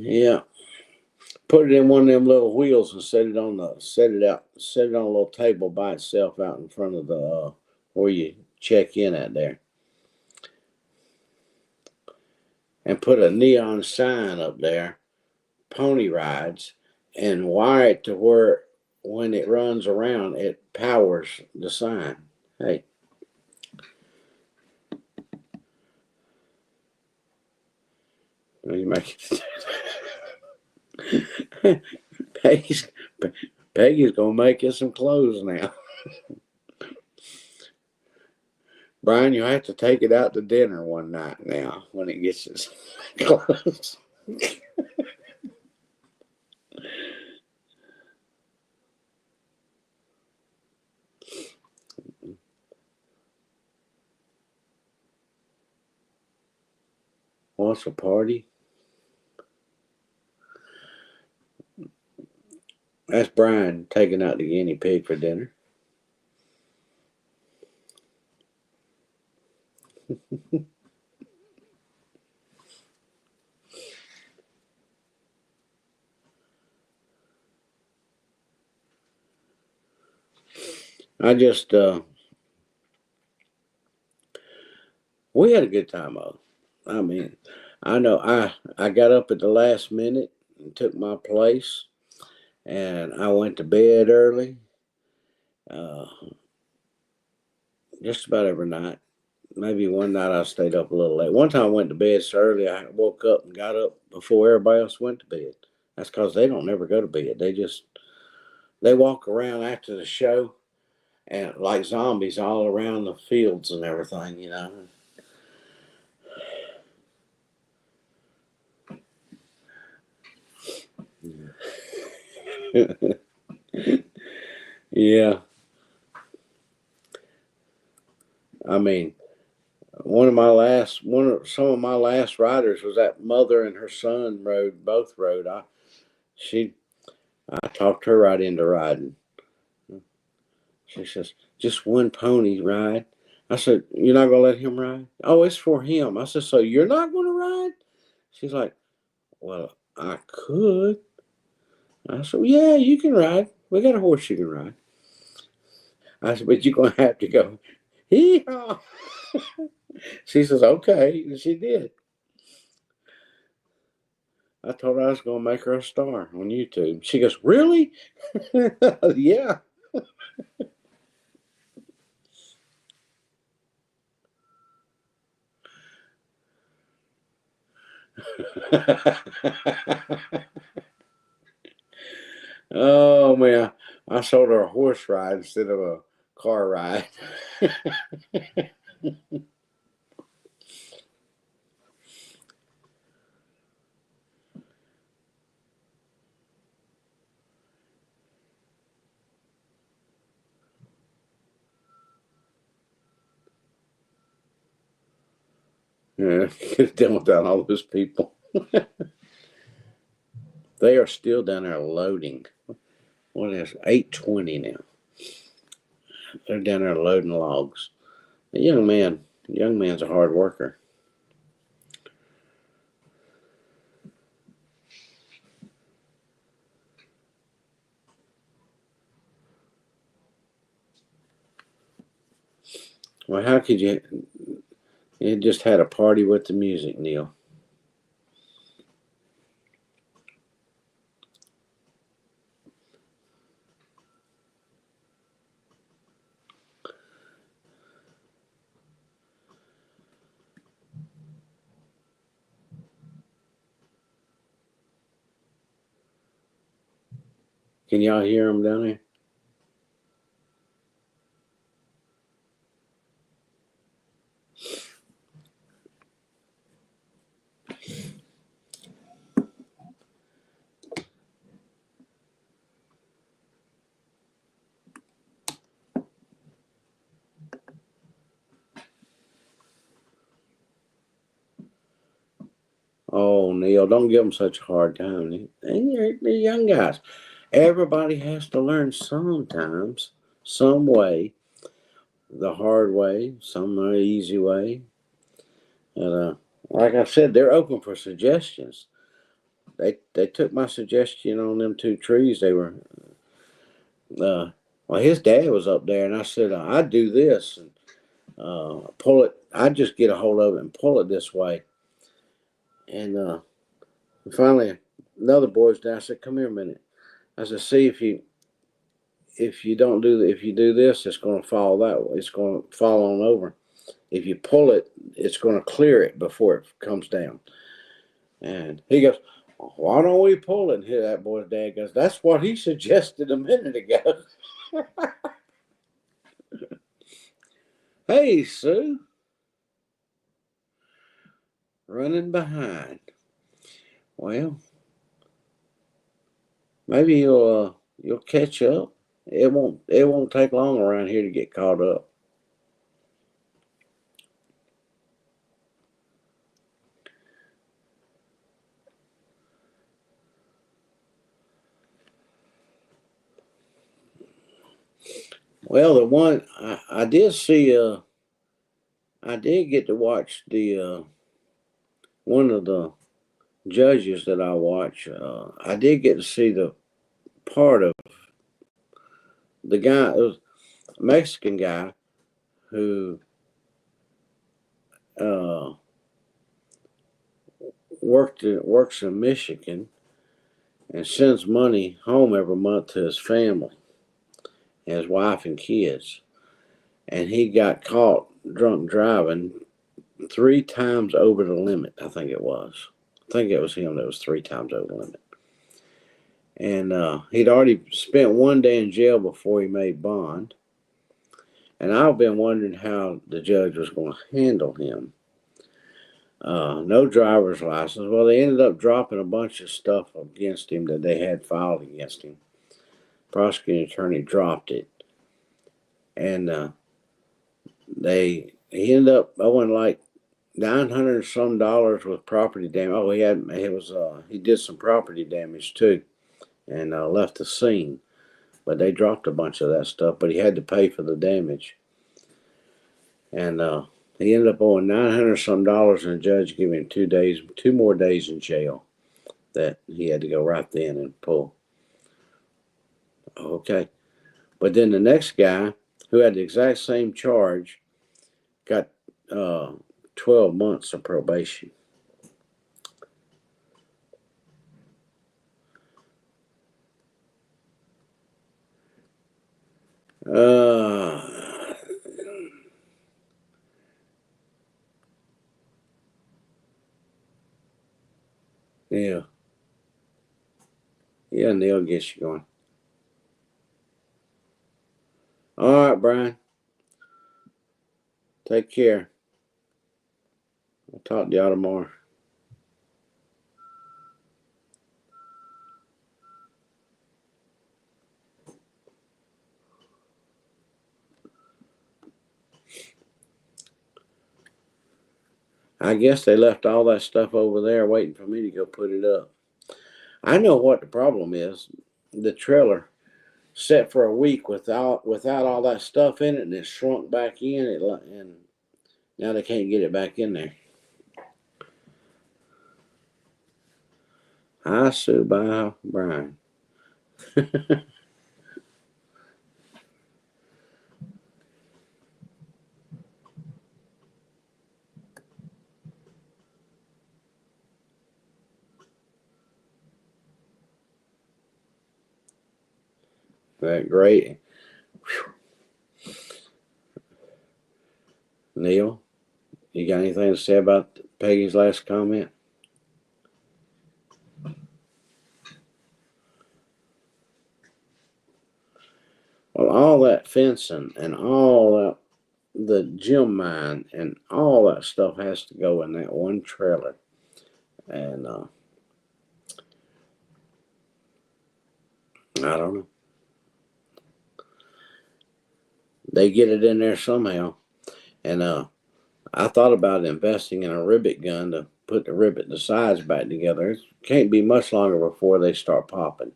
Yeah, put it in one of them little wheels and set it on a little table by itself out in front of the where you check in at there, and put a neon sign up there, pony rides, and wire it to where when it runs around, it powers the sign. Hey, you make it. Peggy's, Peggy's gonna make us some clothes now. Brian, you'll have to take it out to dinner one night now when it gets its clothes. Wants a party? That's Brian taking out the guinea pig for dinner. I just we had a good time though. I mean, I know I got up at the last minute and took my place, and I went to bed early. Uh, just about every night. Maybe one night I stayed up a little late. One time I went to bed so early I woke up and got up before everybody else went to bed. That's because they don't never go to bed. They walk around after the show and like zombies all around the fields and everything, you know. Yeah, I mean, some of my last riders was that mother and her son both rode. She I talked her right into riding. She says, just one pony ride. I said, you're not going to let him ride? Oh, it's for him. I said, so you're not going to ride? She's like, well, I could. I said, well, yeah, you can ride. We got a horse you can ride. I said, but you're going to have to go. Hee-haw. She says, okay. And she did. I told her I was going to make her a star on YouTube. She goes, really? Yeah. Oh, man. I sold her a horse ride instead of a car ride. Yeah, get done without all those people. They are still down there loading. What is it? 8:20 now? They're down there loading logs. The young man's a hard worker. Well, how could you? You just had a party with the music, Neil. Can y'all hear him down there? Oh, Neil, don't give them such a hard time. They're young guys. Everybody has to learn sometimes, some way, the hard way, some the easy way. And like I said, they're open for suggestions. They took my suggestion on them two trees. They were well, his dad was up there, and I said I'd do this and pull it. I'd just get a hold of it and pull it this way. And finally, another boy's down. I said, "Come here a minute." I said, "See if you don't do if you do this, it's going to fall that way. It's going to fall on over. If you pull it, it's going to clear it before it comes down." And he goes, "Why don't we pull it?" And here that boy's dad goes, "That's what he suggested a minute ago." Hey, Sue, running behind. Well, maybe you'll catch up. It won't take long around here to get caught up. Well, the one I did see, I did get to watch the one of the judges that I watch. I did get to see the part of the guy. It was a Mexican guy who uh, works in Michigan and sends money home every month to his family, his wife and kids. And he got caught drunk driving 3 times over the limit. I think it was. I think it was him that was 3 times over the limit. And he'd already spent one day in jail before he made bond. And I've been wondering how the judge was going to handle him. No driver's license. Well, they ended up dropping a bunch of stuff against him that they had filed against him. Prosecuting attorney dropped it, and he ended up owing like $900 some with property damage. Oh, he did some property damage too, and left the scene. But they dropped a bunch of that stuff. But he had to pay for the damage, and he ended up owing $900 some, and the judge gave him 2 days, 2 more days in jail that he had to go right then and pull. Okay, but then the next guy who had the exact same charge got uh, 12 months of probation. Uh, yeah, yeah, Neil gets you going. All right, Brian, take care. I'll talk to y'all tomorrow. I guess they left all that stuff over there waiting for me to go put it up. I know what the problem is. The trailer set for a week without all that stuff in it, and it shrunk back in it, and now they can't get it back in there. Hi, Sue. Bye, Brian. That great, Neil. You got anything to say about Peggy's last comment? Well, all that fencing and all that, the gym mine and all that stuff has to go in that one trailer. And I don't know. They get it in there somehow. And I thought about investing in a rivet gun to put the sides back together. It can't be much longer before they start popping.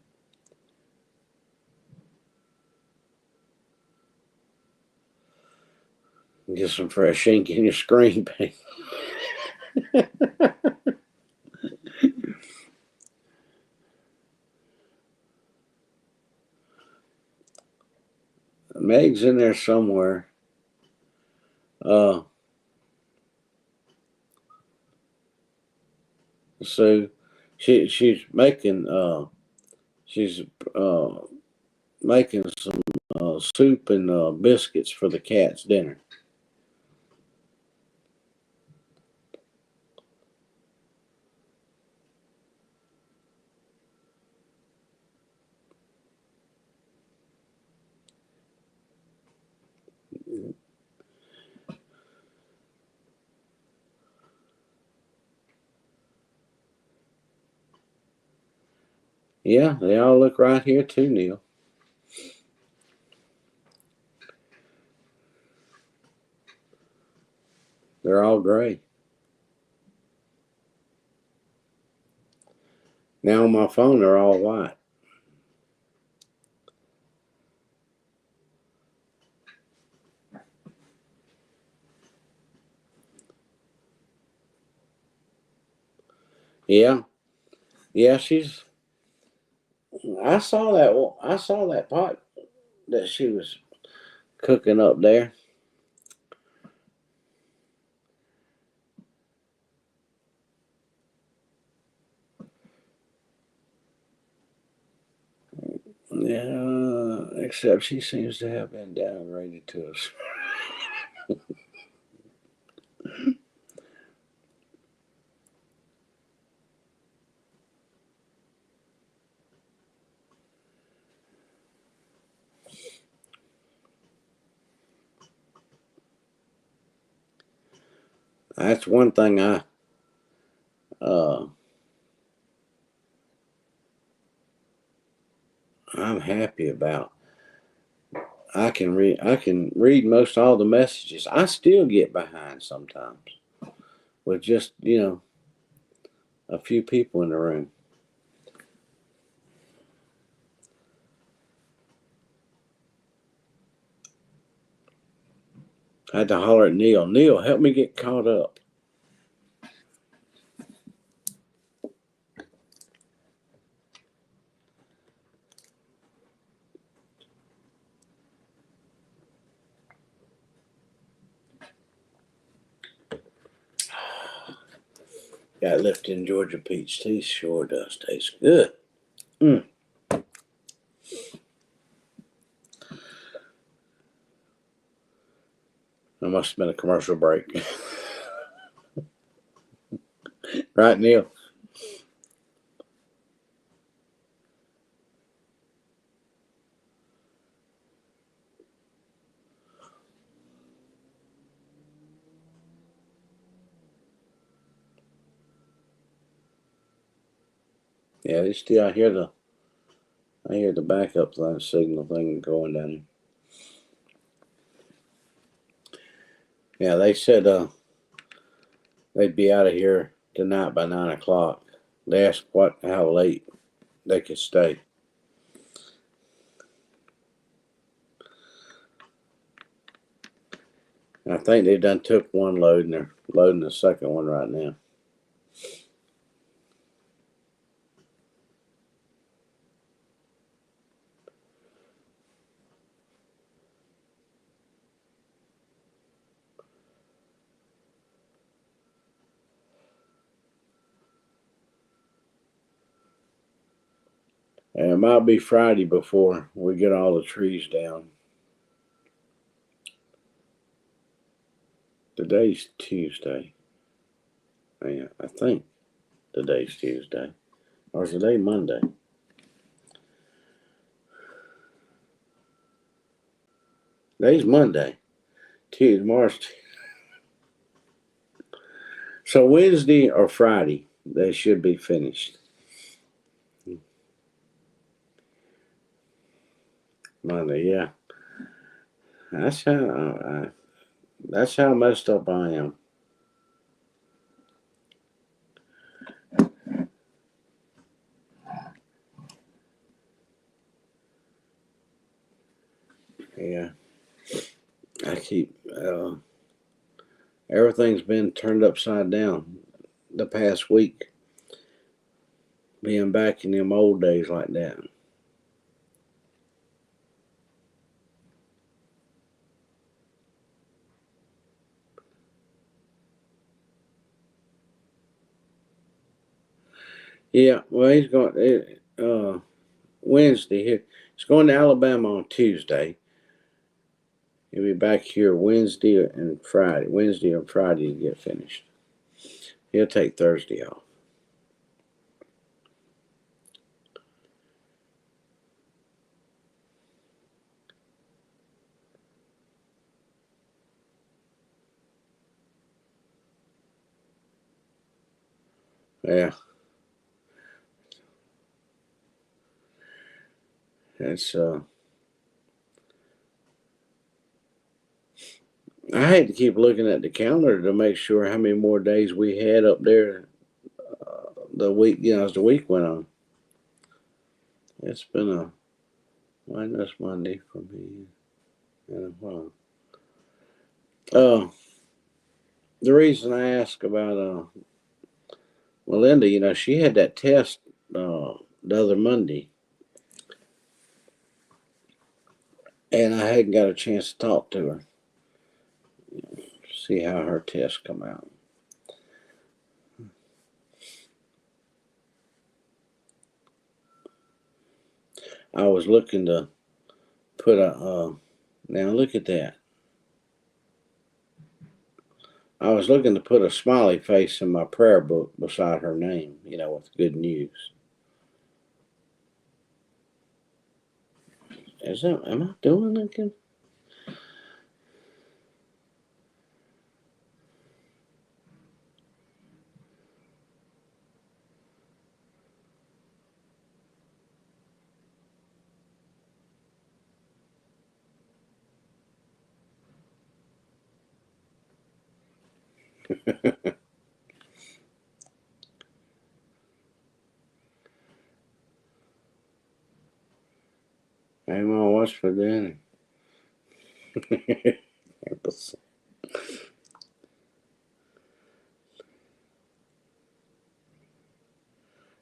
Get some fresh ink in your screen paint. Meg's in there somewhere. So she's making she's making some soup and biscuits for the cat's dinner. Yeah, they all look right here too, Neil. They're all gray. Now on my phone, they're all white. Yeah, yeah. I saw that. I saw that pot that she was cooking up there. Yeah, except she seems to have been downgraded to us. That's one thing uh, I'm happy about. I can read most all the messages. I still get behind sometimes with just a few people in the room. I had to holler at Neil. Neil, help me get caught up. Got Lifton Georgia peach tea. Sure does taste good. Mm. That must have been a commercial break. Right, Neil? Yeah, they still I hear the backup line signal thing going down. Yeah, they said they'd be out of here tonight by 9 o'clock. They asked how late. they could stay. I think they done took one load and they're loading the second one right now. And it might be Friday before we get all the trees down. Today's Tuesday. Yeah, I think today's Tuesday. Or is today Monday? Today's Monday. Tuesday, March. So Wednesday or Friday, they should be finished. Monday, yeah. That's how messed up I am. Yeah, I keep everything's been turned upside down the past week. Being back in them old days like that. Yeah, well, he's going Wednesday here. He's going to Alabama on Tuesday. He'll be back here Wednesday and Friday. Wednesday and Friday to get finished. He'll take Thursday off. Yeah. It's I had to keep looking at the calendar to make sure how many more days we had up there the week, as the week went on. It's been a minus Monday for me in a while. The reason I asked about Melinda, she had that test the other Monday, and I hadn't got a chance to talk to her, see how her test come out. I was looking to put now look at that. I was looking to put a smiley face in my prayer book beside her name, with good news. Am I doing it again? Hey, Mom, what's for dinner?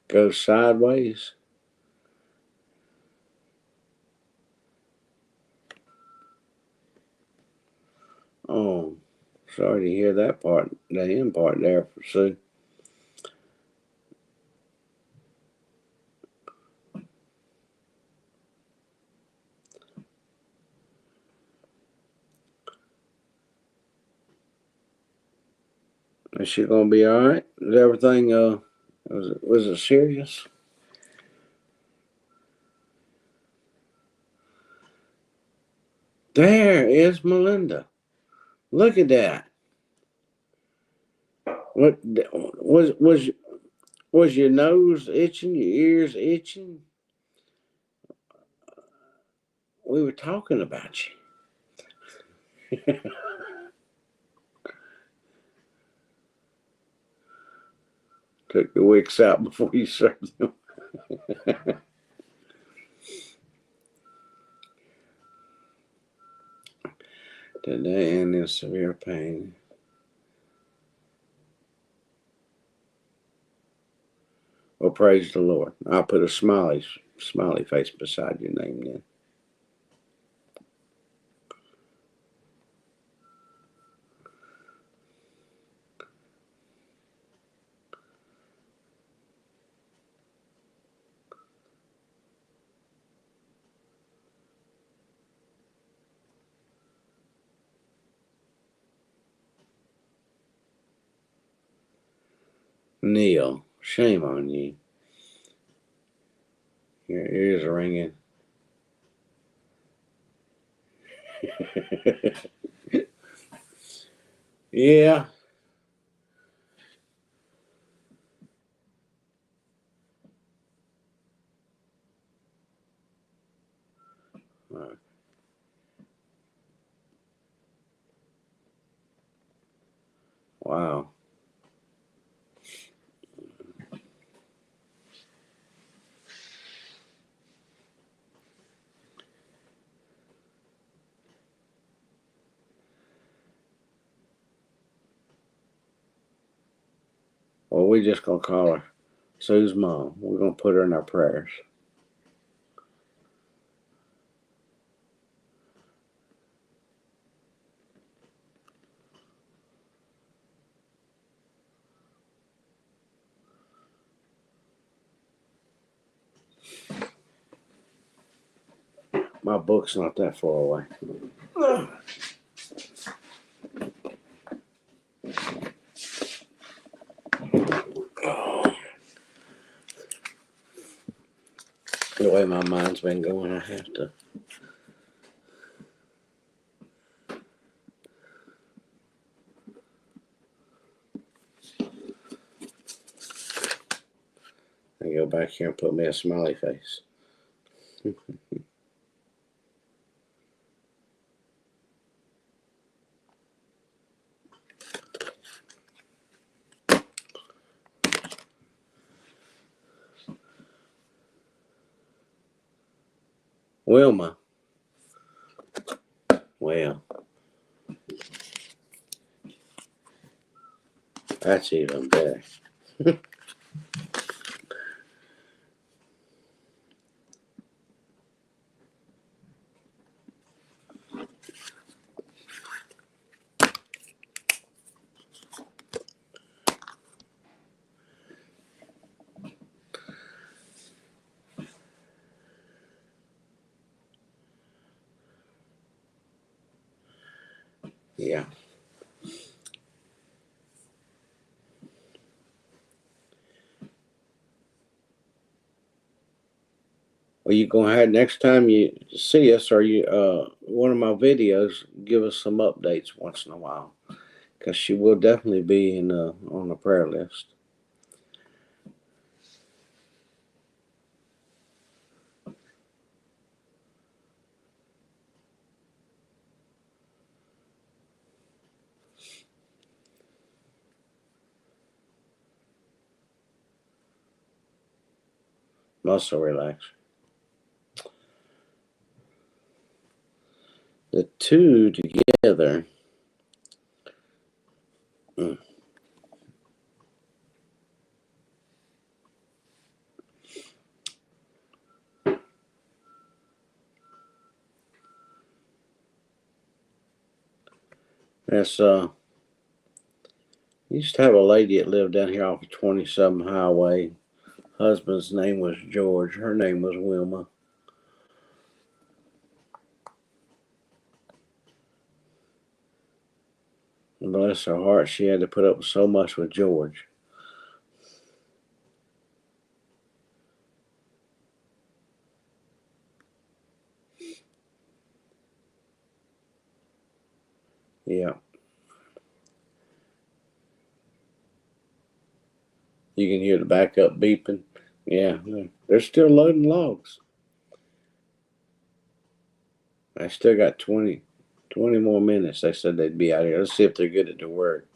Goes sideways. Oh, sorry to hear that part, the end part there for Sue. Is she gonna be all right? Is everything was it serious? There is Melinda. Look at that. What was your nose itching? Your ears itching? We were talking about you. Took the wicks out before you served them. Today and in severe pain. Well, praise the Lord. I'll put a smiley face beside your name then. Neil, shame on you. Your ears are ringing. Yeah. Wow. Well, we just gonna call her Sue's mom. We're gonna put her in our prayers. My book's not that far away. The way my mind's been going, I have to. I go back here and put me a smiley face. Wilma. Well, that's even better. Yeah. Well, you go ahead next time you see us or you one of my videos, give us some updates once in a while, because she will definitely be in on the prayer list. Muscle relax. The two together. Mm. That's used to have a lady that lived down here off of 27 Highway. Husband's name was George. Her name was Wilma. And bless her heart, she had to put up with so much with George. Yeah. You can hear the backup beeping. Yeah. They're still loading logs. I still got 20 more minutes. They said they'd be out here. Let's see if they're good at their work.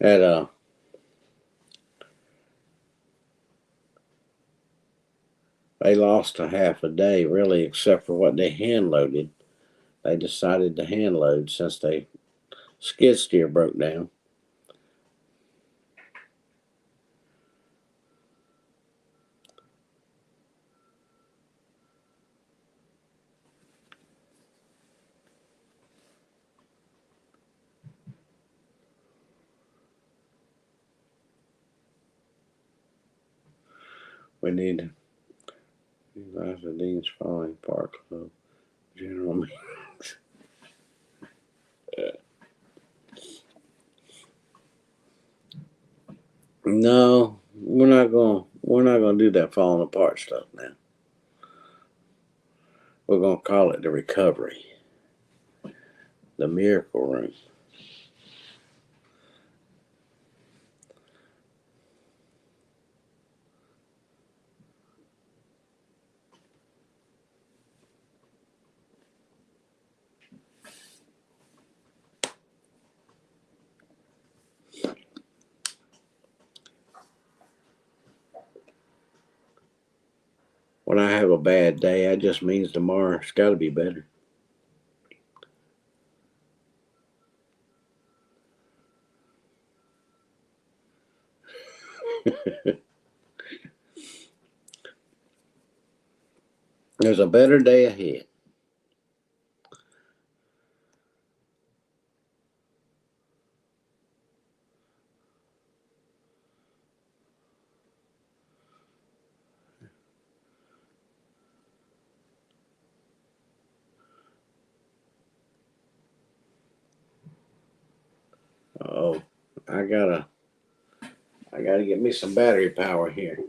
At they lost a half a day really, except for what they hand loaded. They decided to hand load since they skid steer broke down. We need Elijah Dean's Falling Park Club General Meetings. No, we're not gonna do that falling apart stuff now. We're gonna call it the recovery, the miracle room. When I have a bad day, that just means tomorrow it's got to be better. There's a better day ahead. Oh, I gotta, I gotta get me some battery power here.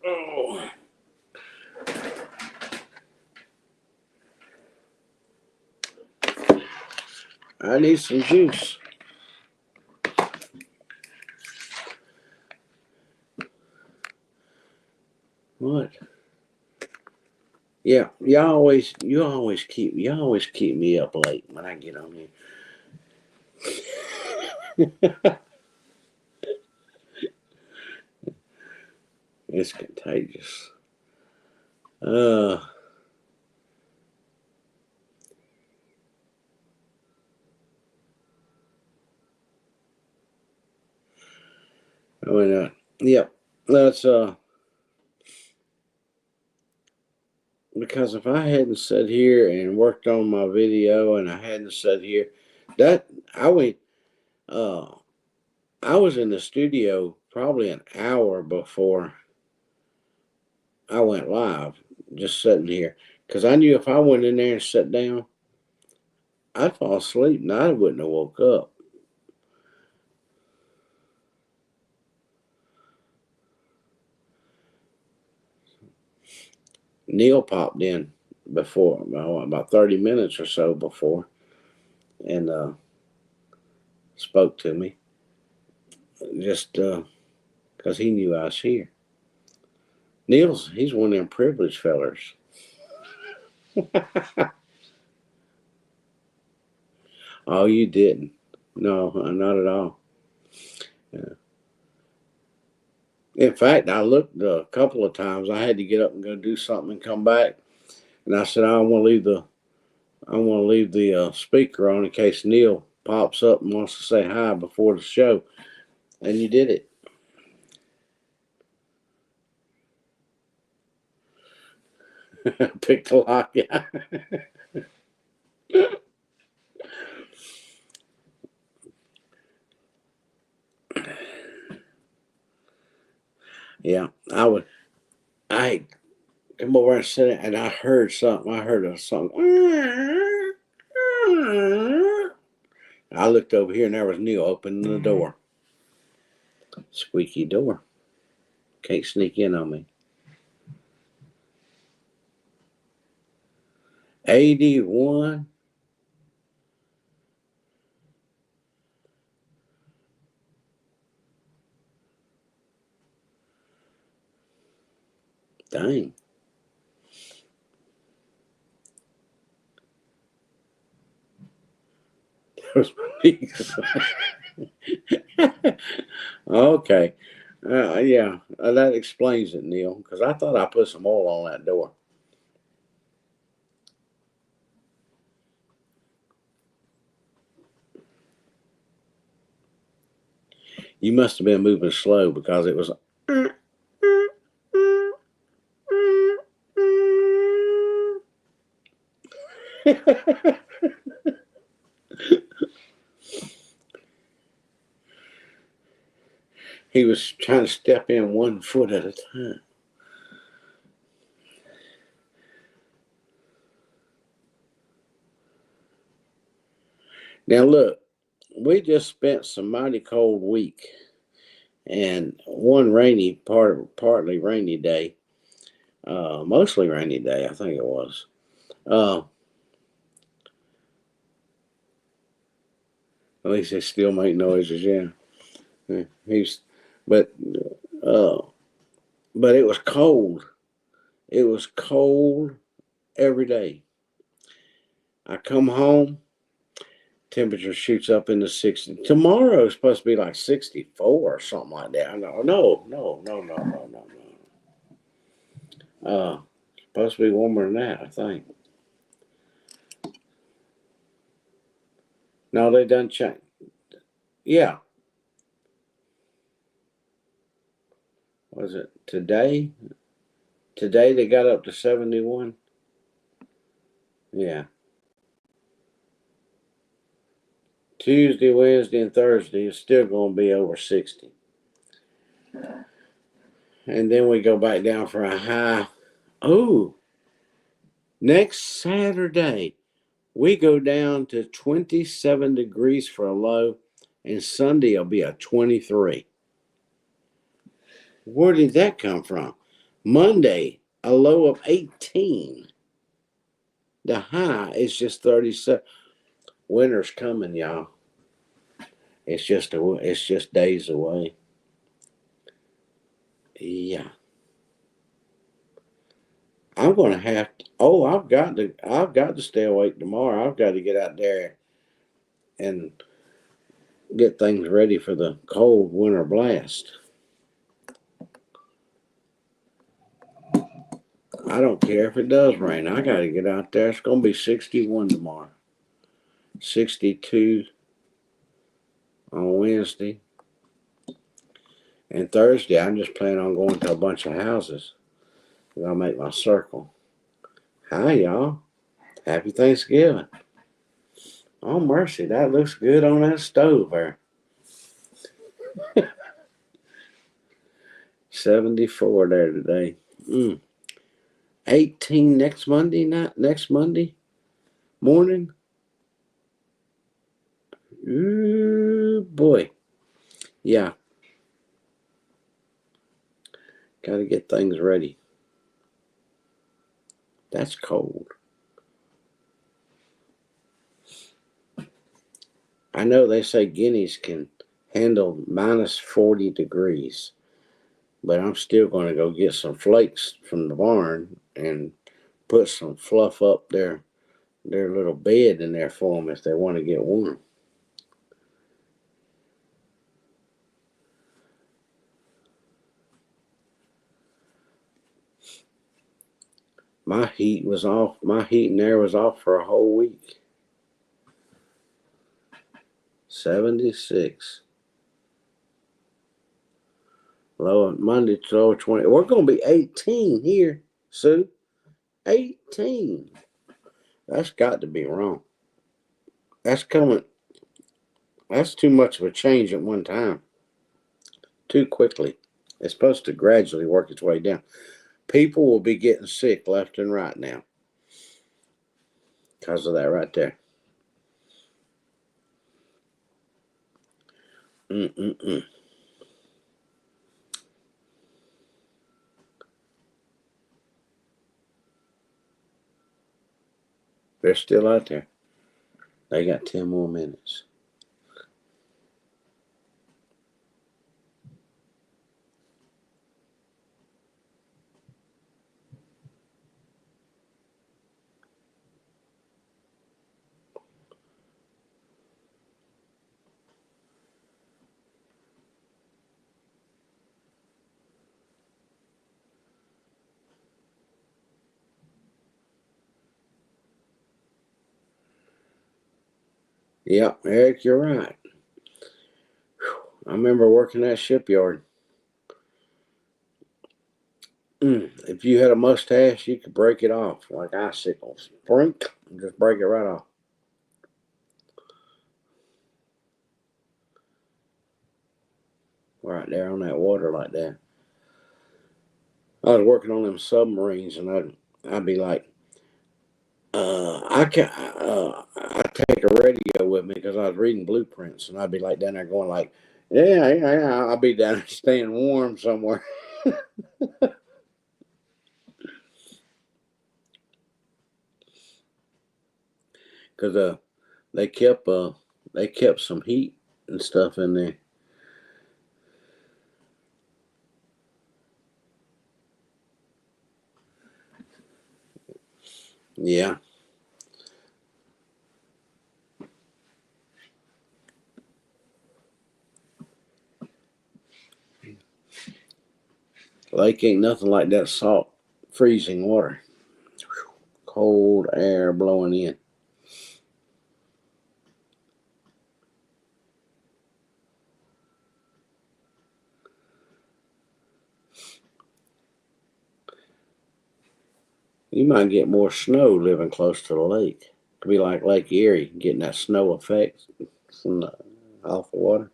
Oh, I need some juice. What? Yeah, you always keep me up late when I get on here. It's contagious. Uh, I mean, yep. That's because if I hadn't sat here and worked on my video and I hadn't sat here, that I went. Uh, I was in the studio probably an hour before I went live, just sitting here, because I knew if I went in there and sat down, I'd fall asleep and I wouldn't have woke up. Neil popped in before, about 30 minutes or so before, and spoke to me just because he knew I was here. He's one of them privileged fellers. Oh, you didn't? No, not at all. Yeah. In fact, I looked a couple of times. I had to get up and go do something and come back, and I said I want to leave the speaker on in case Neil pops up and wants to say hi before the show, and you did it. Picked a lock, yeah. Yeah, I come over and sit and I heard something. I heard a song. I looked over here and there was Neil opening the door. Squeaky door. Can't sneak in on me. 81. Dang. those weeks. Okay. Yeah, that explains it, Neil, because I thought I put some oil on that door. You must have been moving slow because it was. He was trying to step in 1 foot at a time. Now look, we just spent some mighty cold week and one partly rainy day, mostly rainy day, I think it was. Uh, at least they still make noises, yeah. He's, but, uh, but it was cold. It was cold every day. I come home, temperature shoots up into 60. Tomorrow is supposed to be like 64 or something like that. No. Supposed to be warmer than that, I think. No, they done change. Yeah. Was it today? Today they got up to 71. Yeah. Tuesday, Wednesday, and Thursday is still going to be over 60. And then we go back down for a high. Oh, next Saturday, we go down to 27 degrees for a low, and Sunday will be a 23. Where did that come from? Monday, a low of 18. The high is just 37. Winter's coming, y'all. It's just days away. Yeah. I'm gonna have to. Oh, I've got to stay awake tomorrow. I've got to get out there and get things ready for the cold winter blast. I don't care if it does rain. I got to get out there. It's gonna be 61 tomorrow. 62 on Wednesday. And Thursday, I'm just planning on going to a bunch of houses. I'll make my circle. Hi, y'all. Happy Thanksgiving. Oh, mercy. That looks good on that stove there. 74 there today. 18 next Monday night, next Monday morning. Ooh, boy. Yeah. Got to get things ready. That's cold. I know they say guineas can handle minus 40 degrees, but I'm still going to go get some flakes from the barn and put some fluff up their little bed in there for them if they want to get warm. My heat was off. My heat and air was off for a whole week. 76. Low Monday to low 20. We're going to be 18 here, Sue. 18. That's got to be wrong. That's coming. That's too much of a change at one time. Too quickly. It's supposed to gradually work its way down. People will be getting sick left and right now because of that right there. Mm-mm-mm. They're still out there. They got 10 more minutes. Yep, Eric, you're right. I remember working that shipyard. If you had a mustache, you could break it off like icicles. Brink, just break it right off. Right there on that water like that. I was working on them submarines, and I'd be like, I can I take a radio with me because I was reading blueprints, and I'd be like down there going like, yeah, yeah, yeah. I'll be down there staying warm somewhere because they kept they kept some heat and stuff in there. Yeah, lake ain't nothing like that salt, freezing water, cold air blowing in. You might get more snow living close to the lake. Could be like Lake Erie, getting that snow effect from the off the water.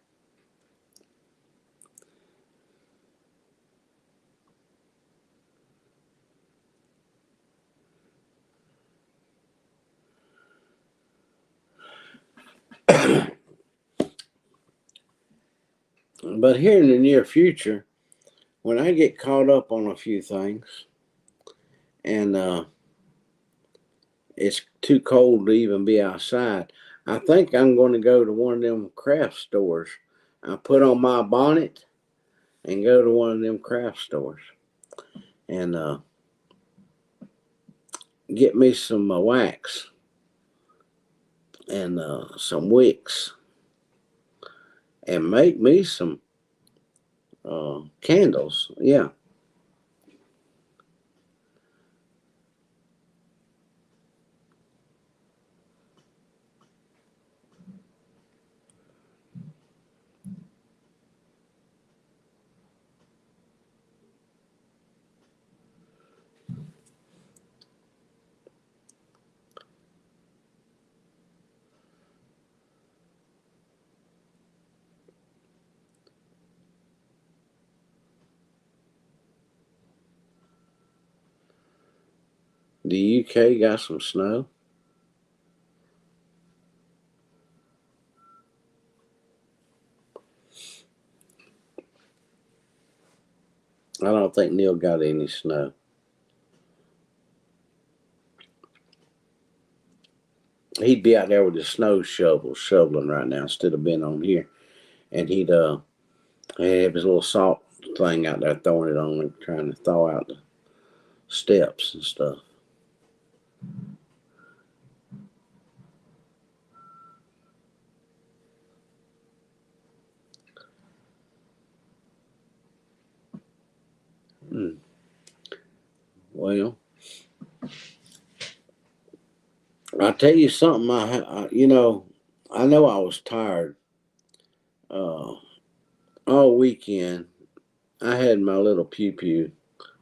But here in the near future, when I get caught up on a few things and it's too cold to even be outside, I think I'm going to go to one of them craft stores. I put on my bonnet and go to one of them craft stores and get me some wax and some wicks and make me some candles. Yeah. The UK got some snow. I don't think Neil got any snow. He'd be out there with his snow shovel shoveling right now instead of being on here. And he'd have his little salt thing out there throwing it on and trying to thaw out the steps and stuff. Hmm. Well, I tell you something. I know I was tired uh, all weekend. I had my little pew pew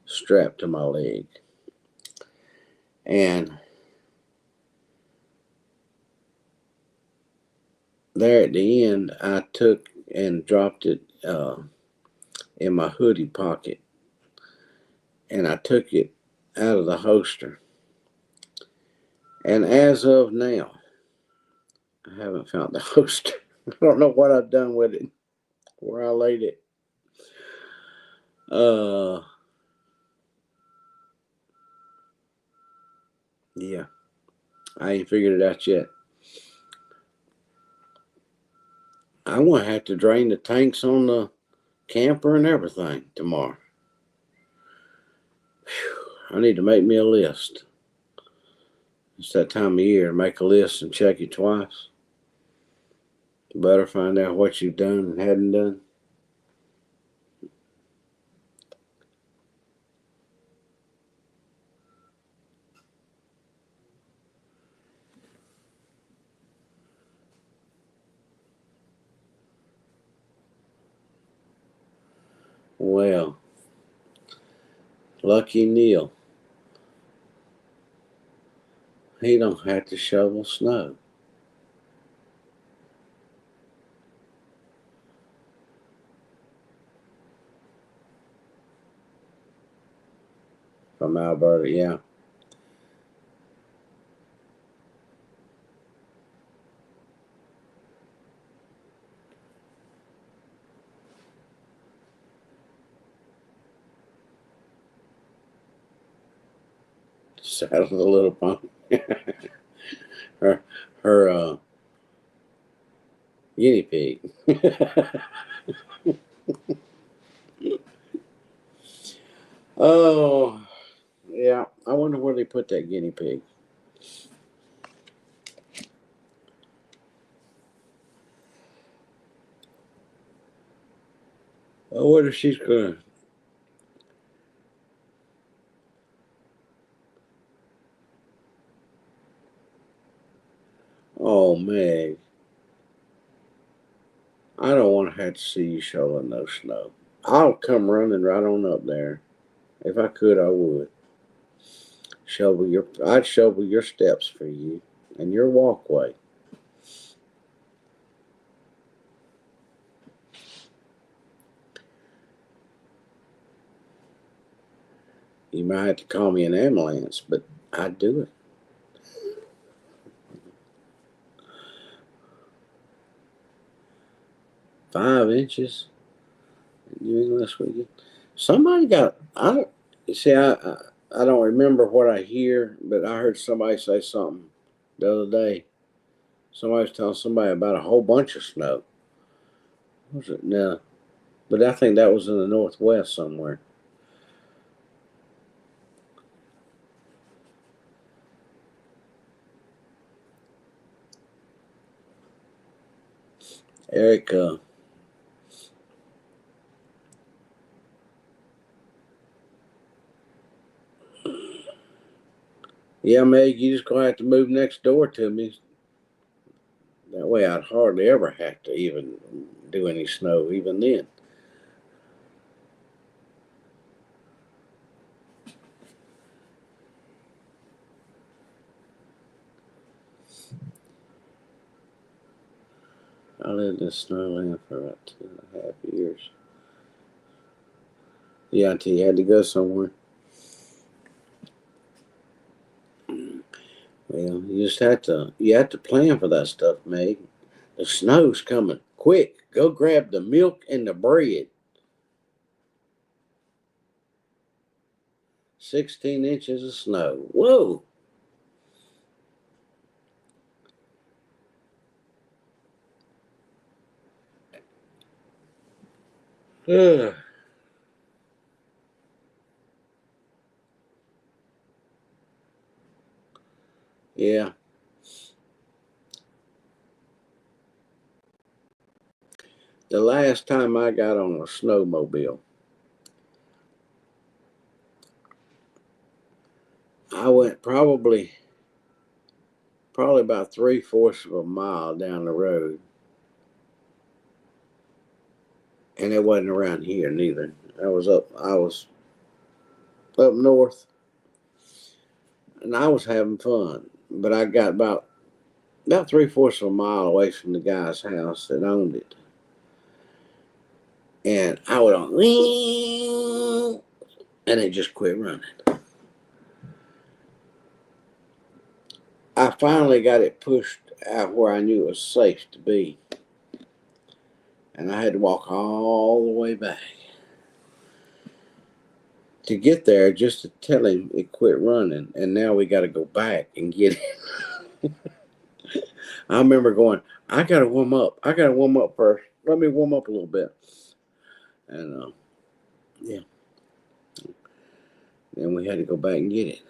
strapped to my leg, and there at the end, I took and dropped it in my hoodie pocket, and I took it out of the holster. And as of now, I haven't found the holster. I don't know what I've done with it, where I laid it. Uh, yeah, I ain't figured it out yet. I'm gonna have to drain the tanks on the camper and everything tomorrow. I need to make me a list. It's that time of year to make a list and check it twice. Better find out what you've done and hadn't done. Well, lucky Neil. He don't have to shovel snow. From Alberta, yeah. Saddle the little pony. her her guinea pig. Oh, yeah. I wonder where they put that guinea pig. I wonder if she's gonna. Oh, Meg, I don't want to have to see you shoveling no snow. I'll come running right on up there. If I could, I would shovel your. I'd shovel your steps for you and your walkway. You might have to call me an ambulance, but I'd do it. 5 inches during last weekend. Somebody got. I don't see. I don't remember what I hear, but I heard somebody say something the other day. Somebody was telling somebody about a whole bunch of snow. What was it? No, but I think that was in the Northwest somewhere. Eric, yeah, Meg, you just gonna have to move next door to me. That way, I'd hardly ever have to even do any snow, even then. I lived in Snowland for about 2.5 years. Yeah, until you had to go somewhere. Well, you have to plan for that stuff, Meg. The snow's coming. Quick, go grab the milk and the bread. 16 inches of snow. Whoa. Yeah. The last time I got on a snowmobile, I went probably about 3/4 of a mile down the road. And it wasn't around here neither. I was up north and I was having fun. But I got about 3/4 of a mile away from the guy's house that owned it. And I would on and it just quit running. I finally got it pushed out where I knew it was safe to be. And I had to walk all the way back to get there just to tell him it quit running. And now we got to go back and get it. I remember going, I got to warm up. I got to warm up first. Let me warm up a little bit. And yeah, then we had to go back and get it.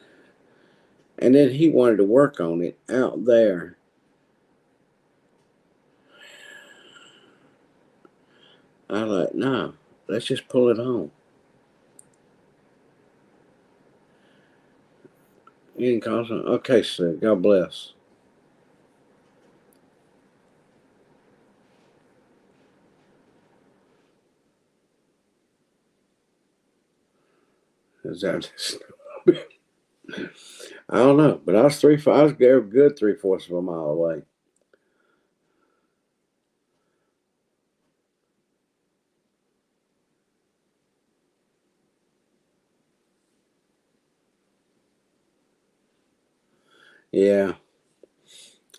And then he wanted to work on it out there. I was like, no, let's just pull it home. You didn't call something? Okay, sir. God bless. Is that? I don't know, but I was a good 3/4 of a mile away. Yeah,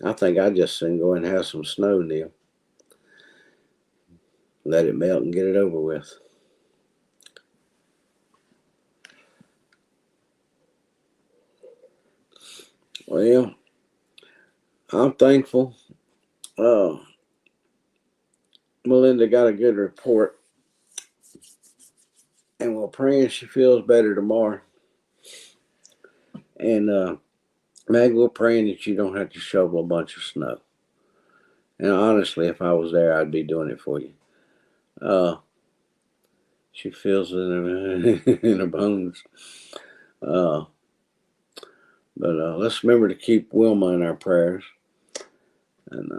I think I just soon go and have some snow, Neil. Let it melt and get it over with. Well, I'm thankful. Uh, Melinda got a good report, and we're praying she feels better tomorrow. And Meg, we're praying that you don't have to shovel a bunch of snow. And honestly, if I was there, I'd be doing it for you. She feels it in her bones. But let's remember to keep Wilma in our prayers and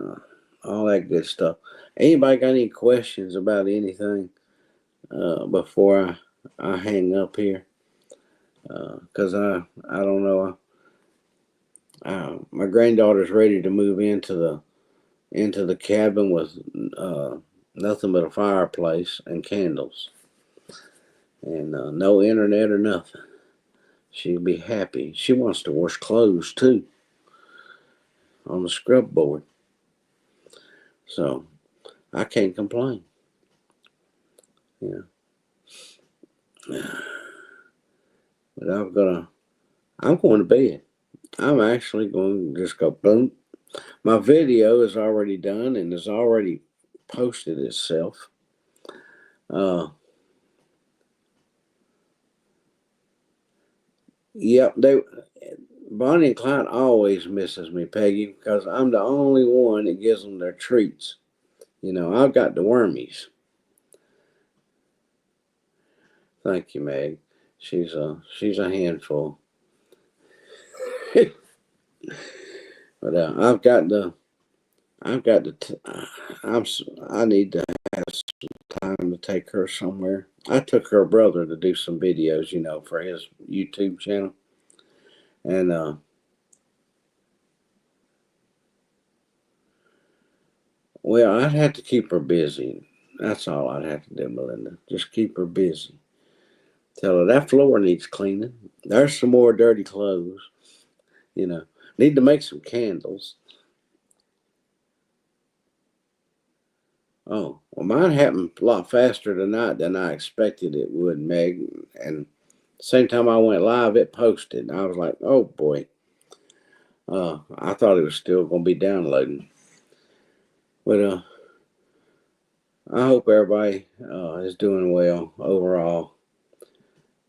all that good stuff. Anybody got any questions about anything before I hang up here? Because I don't know. My granddaughter's ready to move into the cabin with nothing but a fireplace and candles, and no internet or nothing. She'd be happy. She wants to wash clothes too on the scrub board. So I can't complain. Yeah. But I'm going to bed. I'm actually going to just go boom. My video is already done and has already posted itself. Yep, Bonnie and Clyde always misses me, Peggy, because I'm the only one that gives them their treats. I've got the wormies. Thank you, Meg. She's a handful. But I need to have some time to take her somewhere. I took her brother to do some videos, for his YouTube channel. And well, I'd have to keep her busy. That's all I'd have to do, Melinda. Just keep her busy. Tell her that floor needs cleaning. There's some more dirty clothes. Need to make some candles. Oh, well, mine happened a lot faster tonight than I expected it would, Meg. And same time I went live, it posted. I was like, oh boy. I thought it was still going to be downloading. But I hope everybody is doing well overall.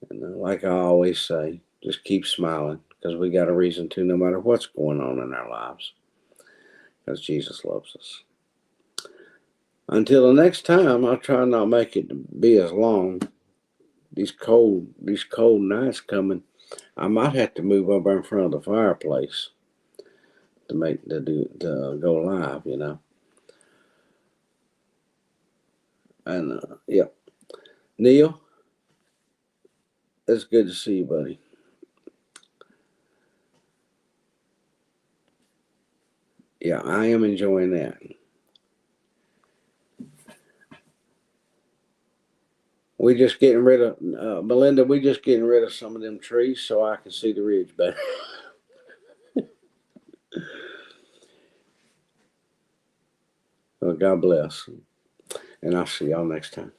And like I always say, just keep smiling because we got a reason to, no matter what's going on in our lives. Because Jesus loves us. Until the next time, I'll try not make it to be as long. These cold nights coming, I might have to move over in front of the fireplace to go live, And yeah, Neil, it's good to see you, buddy. Yeah, I am enjoying that. We just getting rid of Melinda. We just getting rid of some of them trees so I can see the ridge better. Well, God bless, and I'll see y'all next time.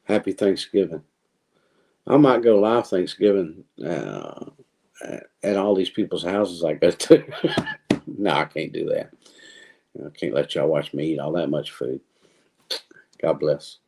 Happy Thanksgiving. I might go live Thanksgiving at all these people's houses I go to. No, I can't do that. I can't let y'all watch me eat all that much food. God bless.